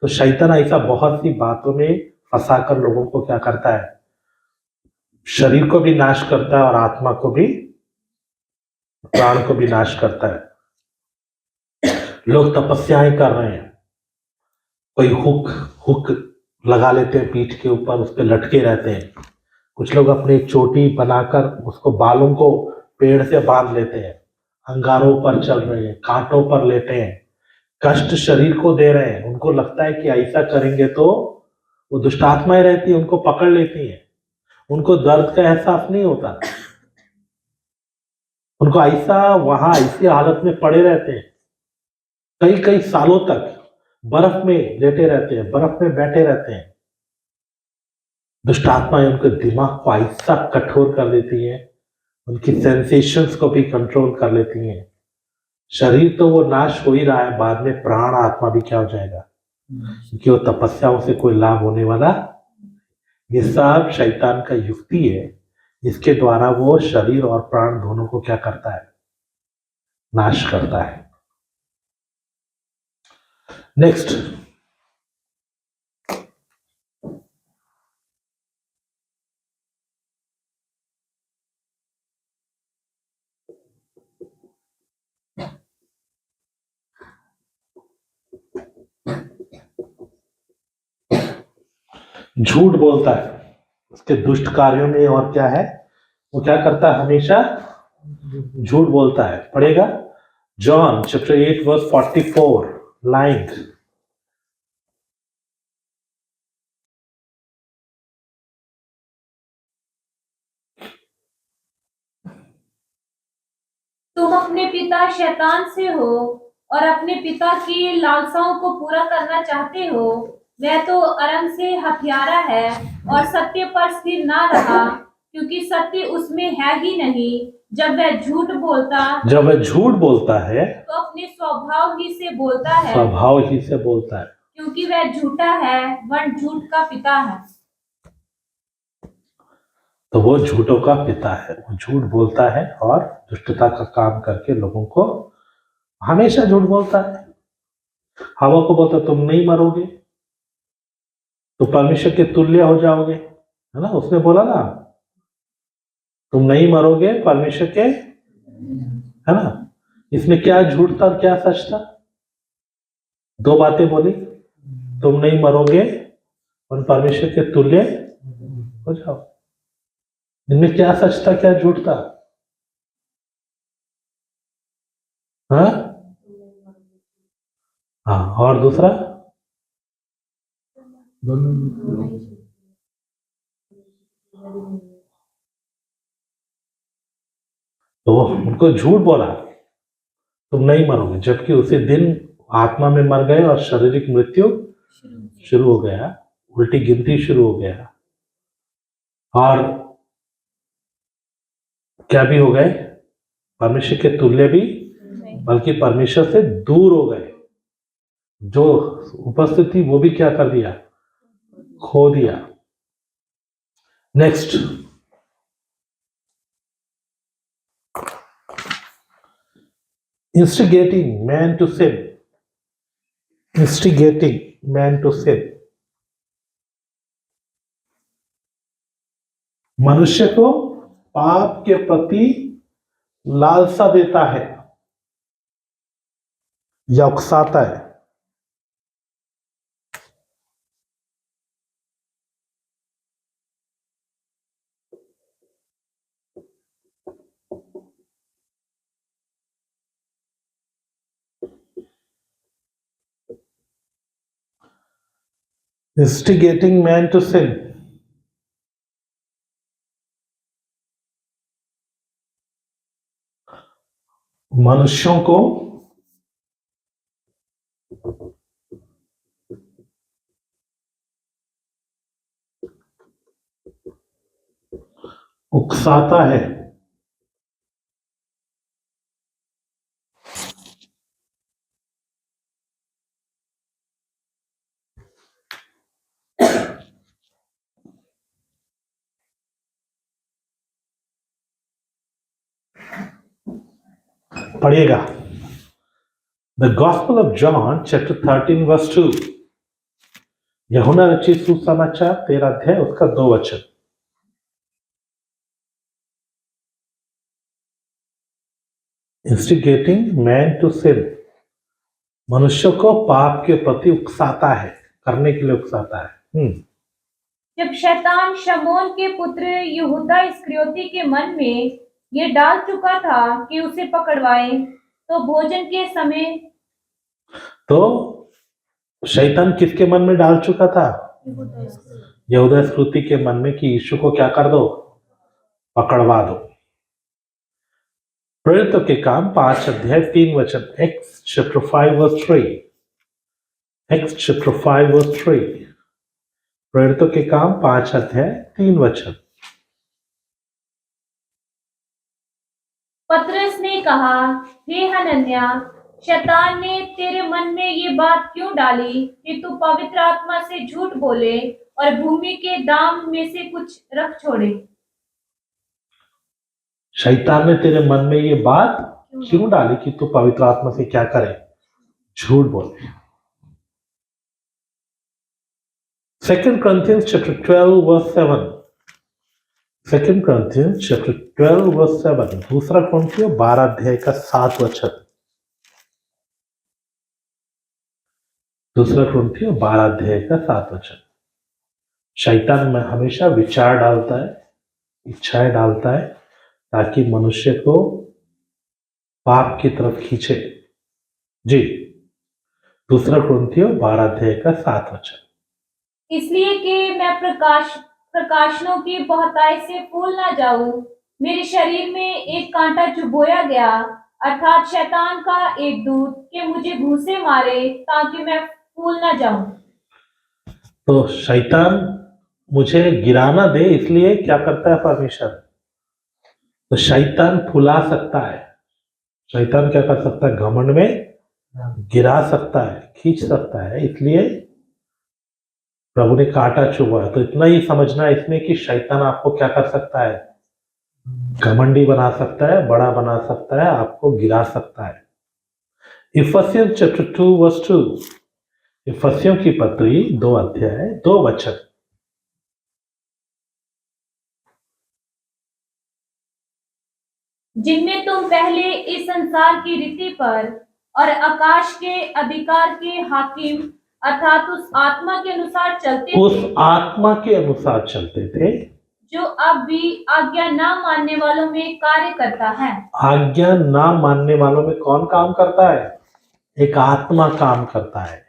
तो शैतान ऐसा बहुत सी बातों में फंसाकर लोगों को क्या करता है, शरीर को भी नाश करता है और आत्मा को भी, प्राण को भी नाश करता है। लोग तपस्याएं कर रहे हैं, कोई हुक लगा लेते हैं पीठ के ऊपर, उस पर लटके रहते हैं। कुछ लोग अपनी चोटी बनाकर उसको बालों को पेड़ से बांध लेते हैं, अंगारों पर चल रहे हैं, कांटों पर लेटे हैं, कष्ट शरीर को दे रहे हैं। उनको लगता है कि ऐसा करेंगे तो वो दुष्ट आत्माएं रहती है, उनको पकड़ लेती हैं। उनको दर्द का एहसास नहीं होता, उनको ऐसा वहां ऐसी हालत में पड़े रहते हैं, कई कई सालों तक बर्फ में लेटे रहते हैं, बर्फ में बैठे रहते हैं। दुष्ट आत्माएं उनके दिमाग को ऐसा कठोर कर देती है, उनकी सेंसेशंस को भी कंट्रोल कर लेती हैं। शरीर तो वो नाश हो ही रहा है, बाद में प्राण आत्मा भी क्या हो जाएगा, क्योंकि वो तपस्याओं से कोई लाभ होने वाला। ये सब शैतान का युक्ति है इसके द्वारा वो शरीर और प्राण दोनों को क्या करता है? नाश करता है। नेक्स्ट, झूठ बोलता है, उसके दुष्ट कार्यों में और क्या है, वो क्या करता है? हमेशा झूठ बोलता है। पढ़ेगा जॉन चैप्टर 8 वर्स 44 लाइन। तुम अपने पिता शैतान से हो और अपने पिता की लालसाओं को पूरा करना चाहते हो। वह तो अरंग से हथियारा है और सत्य पर स्थिर ना रहा, क्योंकि सत्य उसमें है ही नहीं। जब वह झूठ बोलता है तो अपने स्वभाव ही से बोलता है, क्योंकि वह झूठा है, वह झूठ का पिता है। तो वो झूठों का पिता है, वो झूठ बोलता है और दुष्टता का काम करके लोगों को हमेशा झूठ बोलता है। हवा को बोलता तुम नहीं मरोगे, तो परमेश्वर के तुल्य हो जाओगे, है ना? उसने बोला ना तुम नहीं मरोगे, परमेश्वर के, है ना? इसमें क्या झूठ था और क्या सच था? दो बातें बोली, तुम नहीं मरोगे और परमेश्वर के तुल्य हो जाओ। इनमें क्या सच था, क्या झूठ था? हाँ, और दूसरा तो उनको झूठ बोला तुम नहीं मरोगे, जबकि उसी दिन आत्मा में मर गए और शारीरिक मृत्यु शुरू हो गया, उल्टी गिनती शुरू हो गया, और क्या भी हो गए? परमेश्वर के तुल्य भी, बल्कि परमेश्वर से दूर हो गए। जो उपस्थित थी वो भी क्या कर दिया? खो दिया। Next, instigating man to sin. Instigating man to sin. मनुष्य को पाप के प्रति लालसा देता है या उकसाता है। Instigating man to sin. मनुष्यों को उकसाता है। पढ़िएगा the Gospel of John chapter 13 verse 2। यूहन्ना रचित सुसमाचार 13 अध्याय उसका 2 वचन। इंस्टिगेटिंग मैन टू सिन, मनुष्य को पाप के प्रति उकसाता है, करने के लिए उकसाता है। जब शैतान शमौन के पुत्र यहूदा इस्करियोती के मन में ये डाल चुका था कि उसे पकड़वाए, तो भोजन के समय, तो शैतान किसके मन में डाल चुका था? यहूदा इस्करियोती के मन में कि यीशु को क्या कर दो? पकड़वा दो। प्रेरितों के काम 5 अध्याय 3 वचन। Acts chapter 5 verse 3। Acts chapter 5 verse 3। प्रेरितों के काम 5 अध्याय 3 वचन। पतरस ने कहा, हे हनन्याह, शैतान ने तेरे मन में ये बात क्यों डाली कि तू पवित्र आत्मा से झूठ बोले और भूमि के दाम में से कुछ रख छोड़े? शैतान ने तेरे मन में ये बात क्यों डाली कि तू पवित्र आत्मा से क्या करे, झूठ बोले। 2 Corinthians chapter 12 verse 7. 2 Corinthians chapter 12 verse 7. दूसरा कुरिन्थियों 12 अध्याय का 7 वचन। दूसरा कुरिन्थियों 12 अध्याय का 7 वचन। शैतान में हमेशा विचार डालता है, इच्छाएं डालता है, ताकि मनुष्य को पाप की तरफ खींचे। जी, दूसरा कुरिन्थियों 12 अध्याय का 7 वचन। इसलिए कि मैं प्रकाशनों की बहुतायत से फूल ना जाऊं, मेरे शरीर में एक कांटा चुभोया गया, अर्थात शैतान का एक दूत कि मुझे घूंसे मारे ताकि मैं फूल ना जाऊं। तो शैतान मुझे गिराना दे, इसलिए क्या करता है परमेश्वर? तो शैतान फुला सकता है, शैतान क्या कर सकता है? घमंड में गिरा सकता है, खींच सकता है, इसलिए प्रभु ने कांटा चुभा। तो इतना ही समझना है इसमें कि शैतान आपको क्या कर सकता है? घमंडी बना सकता है, बड़ा बना सकता है, आपको गिरा सकता है। Ephesians chapter 2 verse 2। इफिसियों की पत्री 2 अध्याय 2 वचन। जिनमें तुम पहले इस संसार की रीति पर और आकाश के अधिकार के हाकिम अर्थात उस आत्मा के अनुसार चलते थे, उस आत्मा के अनुसार चलते थे जो अब भी आज्ञा ना मानने वालों में कार्य करता है। आज्ञा ना मानने वालों में कौन काम करता है? एक आत्मा काम करता है,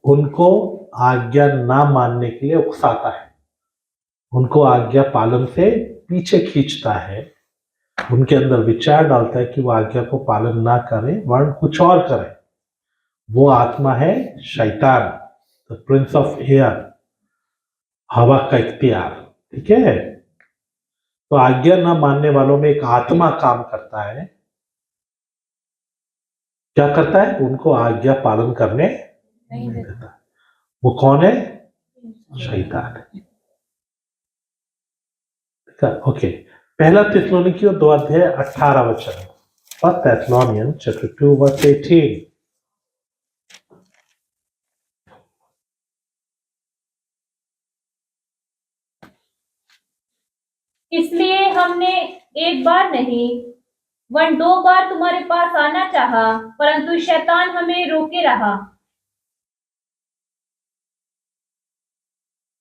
उनको आज्ञा ना मानने के लिए उकसाता है, उनको आज्ञा पालन से पीछे खींचता है, उनके अंदर विचार डालता है कि वो आज्ञा को पालन ना करें वरन कुछ और करें। वो आत्मा है शैतान, द प्रिंस ऑफ एयर, हवा का इख्तियार। ठीक है, तो आज्ञा ना मानने वालों में एक आत्मा काम करता है। क्या करता है? उनको आज्ञा पालन करने नहीं देता। वो कौन है? शैतान है। ठीक है, ओके। पहला थिस्सलुनीकियों 2 अध्याय 18 वचन। First Thessalonians chapter 2 verse 18। इसलिए हमने एक बार नहीं वरन 2 बार तुम्हारे पास आना चाहा, परंतु शैतान हमें रोके रहा।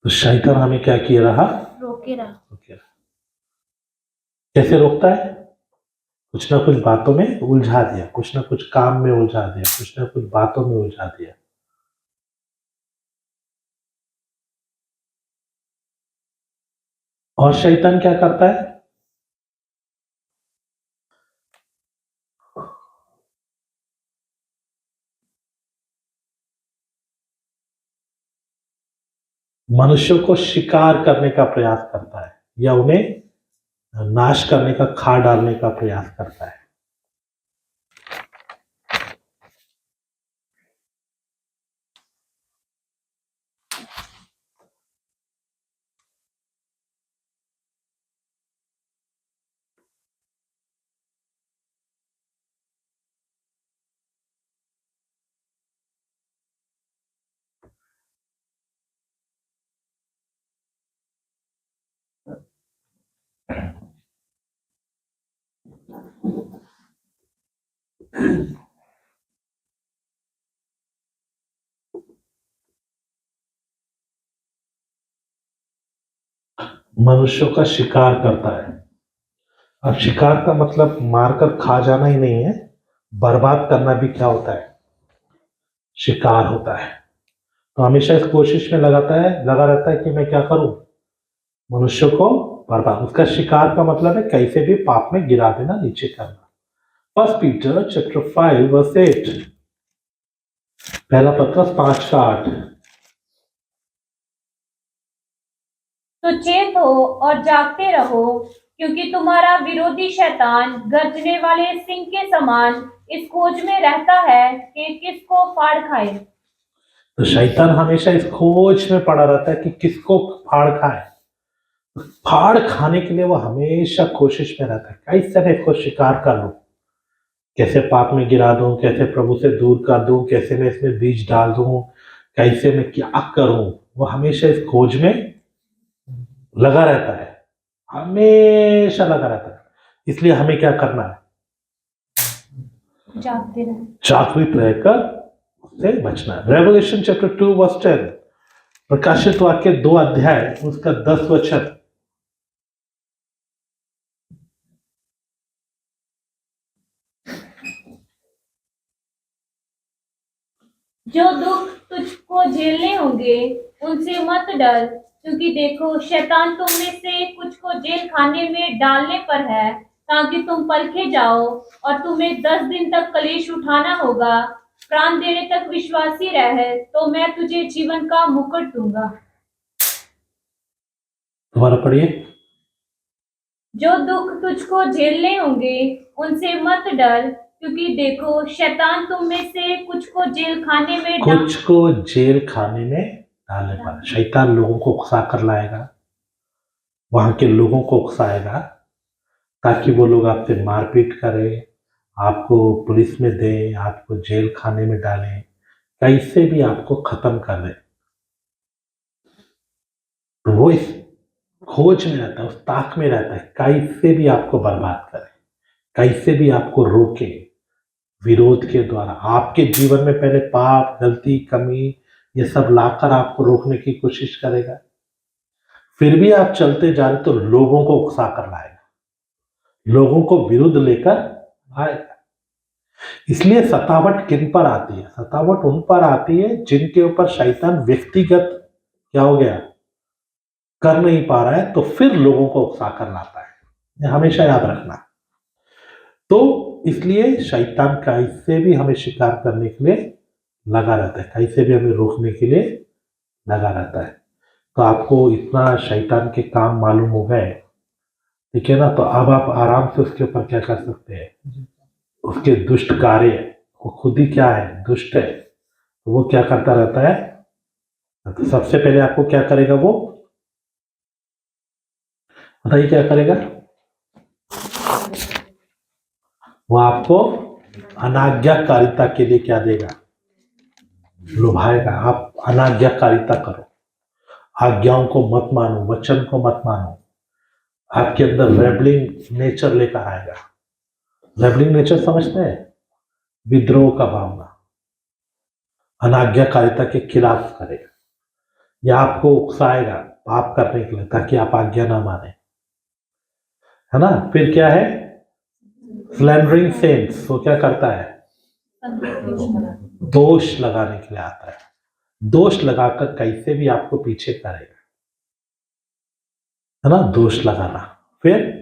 तो शैतान हमें क्या किया रहा? रोके रहा। कैसे रोकता है? कुछ ना कुछ बातों में उलझा दिया, कुछ ना कुछ काम में उलझा दिया, कुछ ना कुछ बातों में उलझा दिया। और शैतान क्या करता है? मनुष्यों को शिकार करने का प्रयास करता है, या उन्हें नाश करने का, खा डालने का प्रयास करता है। मनुष्यों का शिकार करता है। अब शिकार का मतलब मारकर खा जाना ही नहीं है, बर्बाद करना भी क्या होता है? शिकार होता है। तो हमेशा इस कोशिश में लगा रहता है कि मैं क्या करूं? मनुष्य को बर्बाद। उसका शिकार का मतलब है कैसे भी पाप में गिरा देना, नीचे करना। First Peter chapter 5 verse 8। पहला पत्रस 5 का 8। तो चेत हो और जागते रहो, क्योंकि तुम्हारा विरोधी शैतान गरजने वाले सिंह के समान इस खोज में रहता है कि किसको फाड़ खाए। तो शैतान हमेशा इस खोज में पड़ा रहता है कि किसको फाड़ खाए। फाड़ खाने के लिए वो हमेशा कोशिश में रहता है, कैसे मैं इसको शिकार कर लूं, कैसे पाप में गिरा दूं, कैसे प्रभु से दूर कर दूं, कैसे मैं इसमें बीज डाल दूं, कैसे मैं क्या करूं। वो हमेशा इस खोज में लगा रहता है, हमेशा लगा रहता है। इसलिए हमें क्या करना है, जागते रहे। जागृत रहकर उससे बचना है। रेवलेशन चैप्टर 2 वर्स 10, प्रकाशित वाक्य 2 अध्याय उसका 10 वचन। जो दुख तुझको झेलने होंगे उनसे मत डर, क्योंकि देखो शैतान तुम में से कुछ को जेल खाने में डालने पर है, ताकि तुम परखे जाओ, और तुम्हें 10 दिन तक कलेश उठाना होगा। प्राण देने तक विश्वासी रह, तो मैं तुझे जीवन का मुकुट दूंगा। दोबारा पढ़िए। जो दुख तुझको झेलने होंगे उनसे मत डर, क्योंकि देखो शैतान तुम में से कुछ को जेल खाने में कुछ को जेल खाने में डालने पर, शैतान लोगों को उकसा कर लाएगा, वहां के लोगों को उकसाएगा, ताकि वो लोग आपसे मारपीट करें, आपको पुलिस में दें, आपको जेल खाने में डालें, कैसे भी आपको खत्म कर दें। तो वो इस खोज में रहता है, उस ताक में रहता है, कैसे भी आपको बर्बाद करे, कैसे भी आपको रोके, विरोध के द्वारा आपके जीवन में पहले पाप, गलती, कमी ये सब लाकर आपको रोकने की कोशिश करेगा। फिर भी आप चलते जा रहे तो लोगों को उकसा कर लाएगा, लोगों को विरुद्ध लेकर आएगा। इसलिए सतावट किन पर आती है? सतावट उन पर आती है जिनके ऊपर शैतान व्यक्तिगत क्या हो गया, कर नहीं पा रहा है, तो फिर लोगों को उकसा कर लाता है। ये हमेशा याद रखना। तो इसलिए शैतान कैसे भी हमें शिकार करने के लिए लगा रहता है, कैसे भी हमें रोकने के लिए लगा रहता है। तो आपको इतना शैतान के काम मालूम हो गए, ठीक है ना? तो अब आप आराम से उसके ऊपर क्या कर सकते हैं, उसके दुष्ट कार्य, वो खुद ही क्या है, दुष्ट है, तो वो क्या करता रहता है। तो सबसे पहले आपको क्या करेगा, वो बताइए क्या करेगा? वो आपको अनाज्ञाकारिता के लिए क्या देगा, लुभाएगा। आप अनाज्ञाकारिता करो, आज्ञाओं को मत मानो, वचन को मत मानो, आपके अंदर रेबलिंग नेचर लेकर आएगा। रेबलिंग नेचर समझते हैं? विद्रोह का भावना, अनाज्ञाकारिता के खिलाफ करेगा, या आपको उकसाएगा पाप करने के लिए, ताकि आप आज्ञा ना माने, है ना? फिर क्या है, स्लैंडरिंग सेंट्स, वो क्या करता है, दोष लगाने के लिए आता है, दोष लगाकर कैसे भी आपको पीछे करेगा, है ना? दोष लगाना। फिर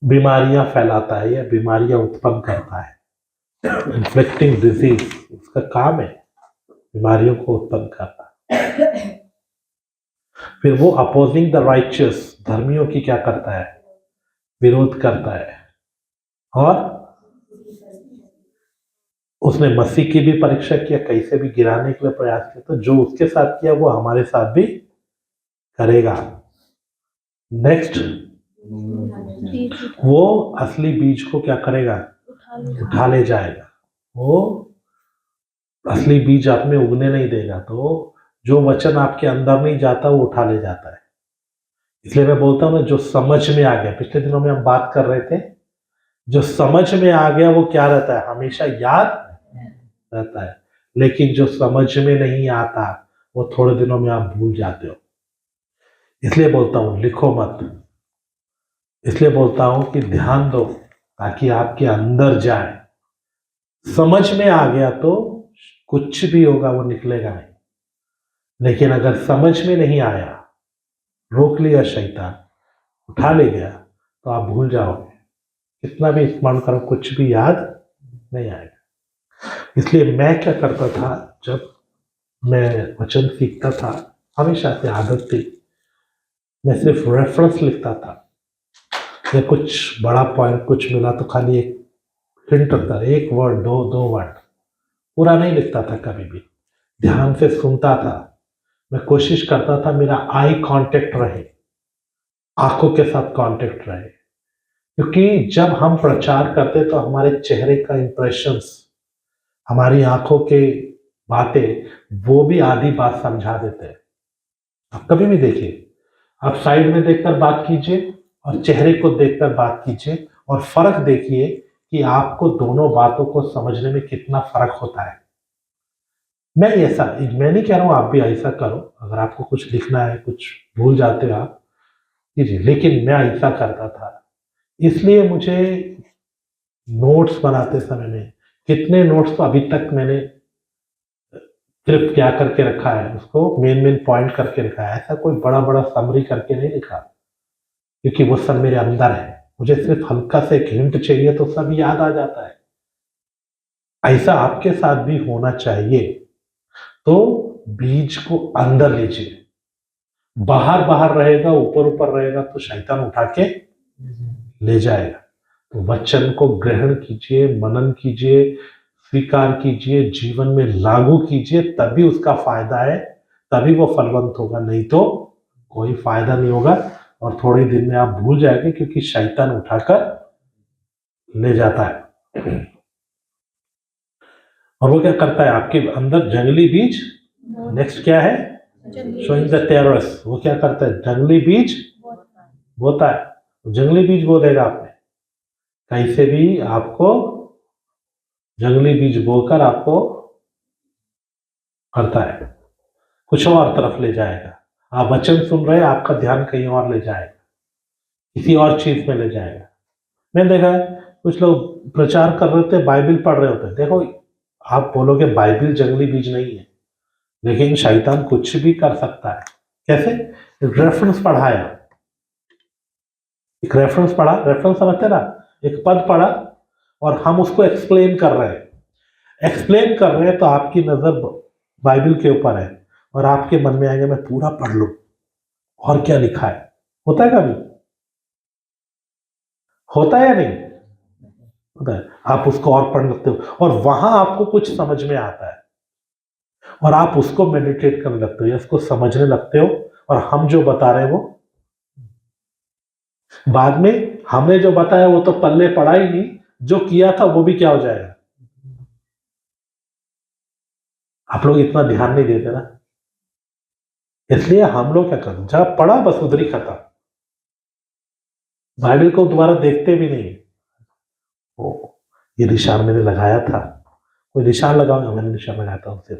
बीमारियां फैलाता है या बीमारियां उत्पन्न करता है, इन्फेक्टिंग डिजीज, उसका काम है बीमारियों को उत्पन्न करना। फिर वो अपोजिंग द राइचियस, धर्मियों की क्या करता है, विरोध करता है। और उसने मसीह की भी परीक्षा किया, कैसे भी गिराने के लिए प्रयास किया, तो जो उसके साथ किया वो हमारे साथ भी करेगा। नेक्स्ट, वो असली बीज को क्या करेगा, उठा ले जाएगा। वो असली बीज आप में उगने नहीं देगा, तो जो वचन आपके अंदर नहीं जाता वो उठा ले जाता है। इसलिए मैं बोलता हूँ ना, जो समझ में आ गया, पिछले दिनों में हम बात कर रहे थे, जो समझ में आ गया वो क्या रहता है, हमेशा याद रहता है। लेकिन जो समझ में नहीं आता वो थोड़े दिनों में आप भूल जाते हो। इसलिए बोलता हूँ लिखो मत, इसलिए बोलता हूँ कि ध्यान दो, ताकि आपके अंदर जाए। समझ में आ गया तो कुछ भी होगा वो निकलेगा नहीं, लेकिन अगर समझ में नहीं आया, रोक लिया शैतान, उठा ले गया, तो आप भूल जाओगे, कितना भी स्मरण करो कुछ भी याद नहीं आएगा। इसलिए मैं क्या करता था, जब मैं वचन सीखता था, हमेशा से आदत थी, मैं सिर्फ रेफरेंस लिखता था, या कुछ बड़ा पॉइंट कुछ मिला तो खाली एक हिंट रखता था, एक वर्ड, दो वर्ड, पूरा नहीं लिखता था कभी भी। ध्यान से सुनता था, मैं कोशिश करता था मेरा आई कांटेक्ट रहे, आंखों के साथ कांटेक्ट रहे, क्योंकि जब हम प्रचार करते तो हमारे चेहरे का इंप्रेशंस, हमारी आंखों के बातें, वो भी आधी बात समझा देते हैं। आप कभी भी देखिए, आप साइड में देखकर बात कीजिए और चेहरे को देखकर बात कीजिए और फर्क देखिए कि आपको दोनों बातों को समझने में कितना फर्क होता है। मैं नहीं कह रहा हूं आप भी ऐसा करो, अगर आपको कुछ लिखना है, कुछ भूल जाते हो आप कीजिए, लेकिन मैं ऐसा करता था। इसलिए मुझे नोट्स बनाते समय में, कितने नोट्स तो अभी तक मैंने सिर्फ क्या करके रखा है, उसको मेन पॉइंट करके रखा है, ऐसा कोई बड़ा बड़ा समरी करके नहीं लिखा, क्योंकि वो सब मेरे अंदर है। मुझे सिर्फ हल्का से एक हिंट चाहिए तो सब याद आ जाता है। ऐसा आपके साथ भी होना चाहिए। तो बीज को अंदर लीजिए, बाहर बाहर रहेगा, ऊपर ऊपर रहेगा तो शैतान उठा के ले जाएगा। तो वचन को ग्रहण कीजिए, मनन कीजिए, स्वीकार कीजिए, जीवन में लागू कीजिए, तभी उसका फायदा है, तभी वो फलवंत होगा, नहीं तो कोई फायदा नहीं होगा और थोड़े दिन में आप भूल जाएंगे, क्योंकि शैतान उठाकर ले जाता है। और वो क्या करता है आपके अंदर? जंगली बीज, नेक्स्ट क्या है? Showing the terrors. वो क्या करता है? जंगली बीज बोता है। जंगली बीज बो देगा आपने, कैसे भी आपको जंगली बीज बोकर आपको करता है, कुछ और तरफ ले जाएगा। आप वचन सुन रहे हैं, आपका ध्यान कहीं और ले जाएगा, किसी और चीज में ले जाएगा। मैंने देखा है कुछ लोग प्रचार कर रहे थे, बाइबल पढ़ रहे होते हैं। देखो, आप बोलोगे बाइबल जंगली बीज नहीं है, लेकिन शैतान कुछ भी कर सकता है। कैसे? रेफरेंस पढ़ाया, एक रेफरेंस पढ़ा, रेफरेंस समझते ना, एक पद पढ़ा और हम उसको एक्सप्लेन कर रहे हैं, तो आपकी नजर बाइबल के ऊपर है और आपके मन में आएगा मैं पूरा पढ़ लूं और क्या लिखा है। होता है कभी? होता है या नहीं होता है? आप उसको और पढ़ लगते हो और वहां आपको कुछ समझ में आता है और आप उसको मेडिटेट करने लगते हो या उसको समझने लगते हो, और हम जो बता रहे हैं वो बाद में, हमने जो बताया वो तो पल्ले पड़ा ही नहीं, जो किया था वो भी क्या हो जाएगा। आप लोग इतना ध्यान नहीं देते ना, इसलिए हम लोग क्या करते, जब पढ़ा बस उधर ही खत्म, बाइबल को दोबारा देखते भी नहीं। ओ, ये निशान मैंने लगाया था, कोई निशान लगाऊंगा, मैंने निशान लगाया था उससे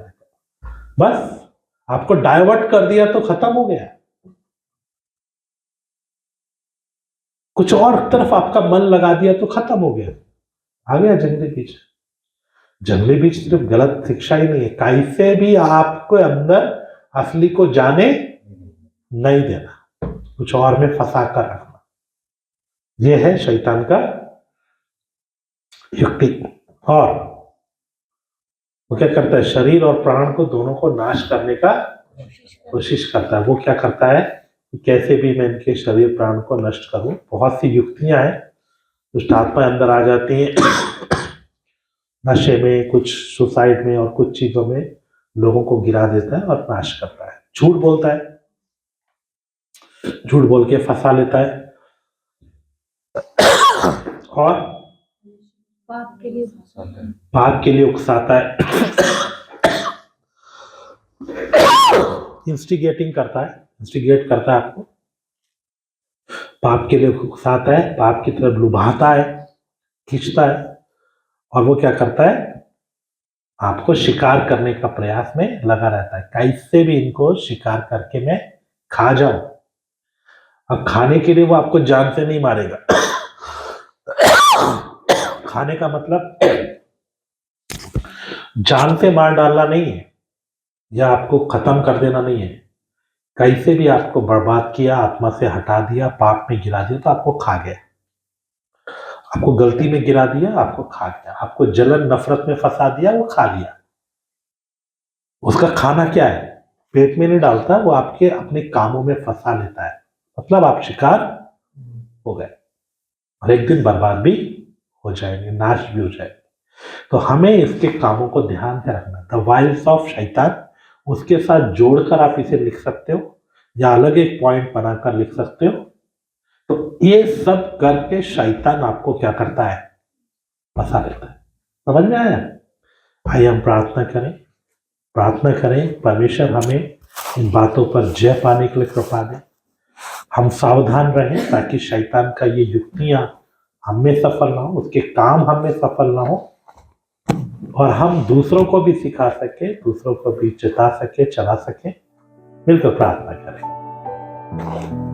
बस आपको डाइवर्ट कर दिया तो खत्म हो गया। कुछ और तरफ आपका मन लगा दिया तो खत्म हो गया, आ गया जंगली बीज। जंगली बीज सिर्फ गलत शिक्षा ही नहीं है, कैसे भी आपको अंदर असली को जाने नहीं देना, कुछ और में फंसा कर रखना। यह है शैतान का युक्ति। और वो क्या करता है? शरीर और प्राण को दोनों को नाश करने का कोशिश करता है। वो क्या करता है कि कैसे भी मैं इनके शरीर प्राण को नष्ट करूं। बहुत सी युक्तियां हैं, दुष्ट आत्मा अंदर आ जाती हैं, नशे में, कुछ सुसाइड में और कुछ चीजों में लोगों को गिरा देता है और नाश करता है। झूठ बोलता है, झूठ बोल के फंसा लेता है और पाप के लिए उकसाता है, इंस्टिगेट करता है आपको, पाप के लिए उकसाता है, पाप की तरफ लुभाता है, खींचता है। और वो क्या करता है? आपको शिकार करने का प्रयास में लगा रहता है, कैसे भी इनको शिकार करके मैं खा जाऊं। अब खाने के लिए वो आपको जान से नहीं मारेगा। खाने का मतलब जान से मार डालना नहीं है, या आपको खत्म कर देना नहीं है। कैसे भी आपको बर्बाद किया, आत्मा से हटा दिया, पाप में गिरा दिया तो आपको खा गया। आपको गलती में गिरा दिया, आपको खा गया। आपको जलन नफरत में फंसा दिया, वो खा लिया। उसका खाना क्या है? पेट में नहीं डालता, वो आपके अपने कामों में फंसा लेता है। मतलब आप शिकार हो गए और एक दिन बर्बाद भी हो जाएंगे, नाश भी हो जाएंगे। तो हमें इसके कामों को ध्यान से रखना। द वाइल्स ऑफ शैतान, उसके साथ जोड़कर आप इसे लिख सकते हो या अलग एक पॉइंट बनाकर लिख सकते हो। तो ये सब करके शैतान आपको क्या करता है, फंसा लेता है। समझ में आया? आइए हम प्रार्थना करें परमेश्वर हमें इन बातों पर जय पाने के लिए कृपा दें। हम सावधान रहें ताकि शैतान का ये युक्तियां हम में सफल ना हो, उसके काम हम में सफल ना हो, और हम दूसरों को भी सिखा सके, दूसरों को भी चेता सके, चला सके। मिलकर प्रार्थना करें।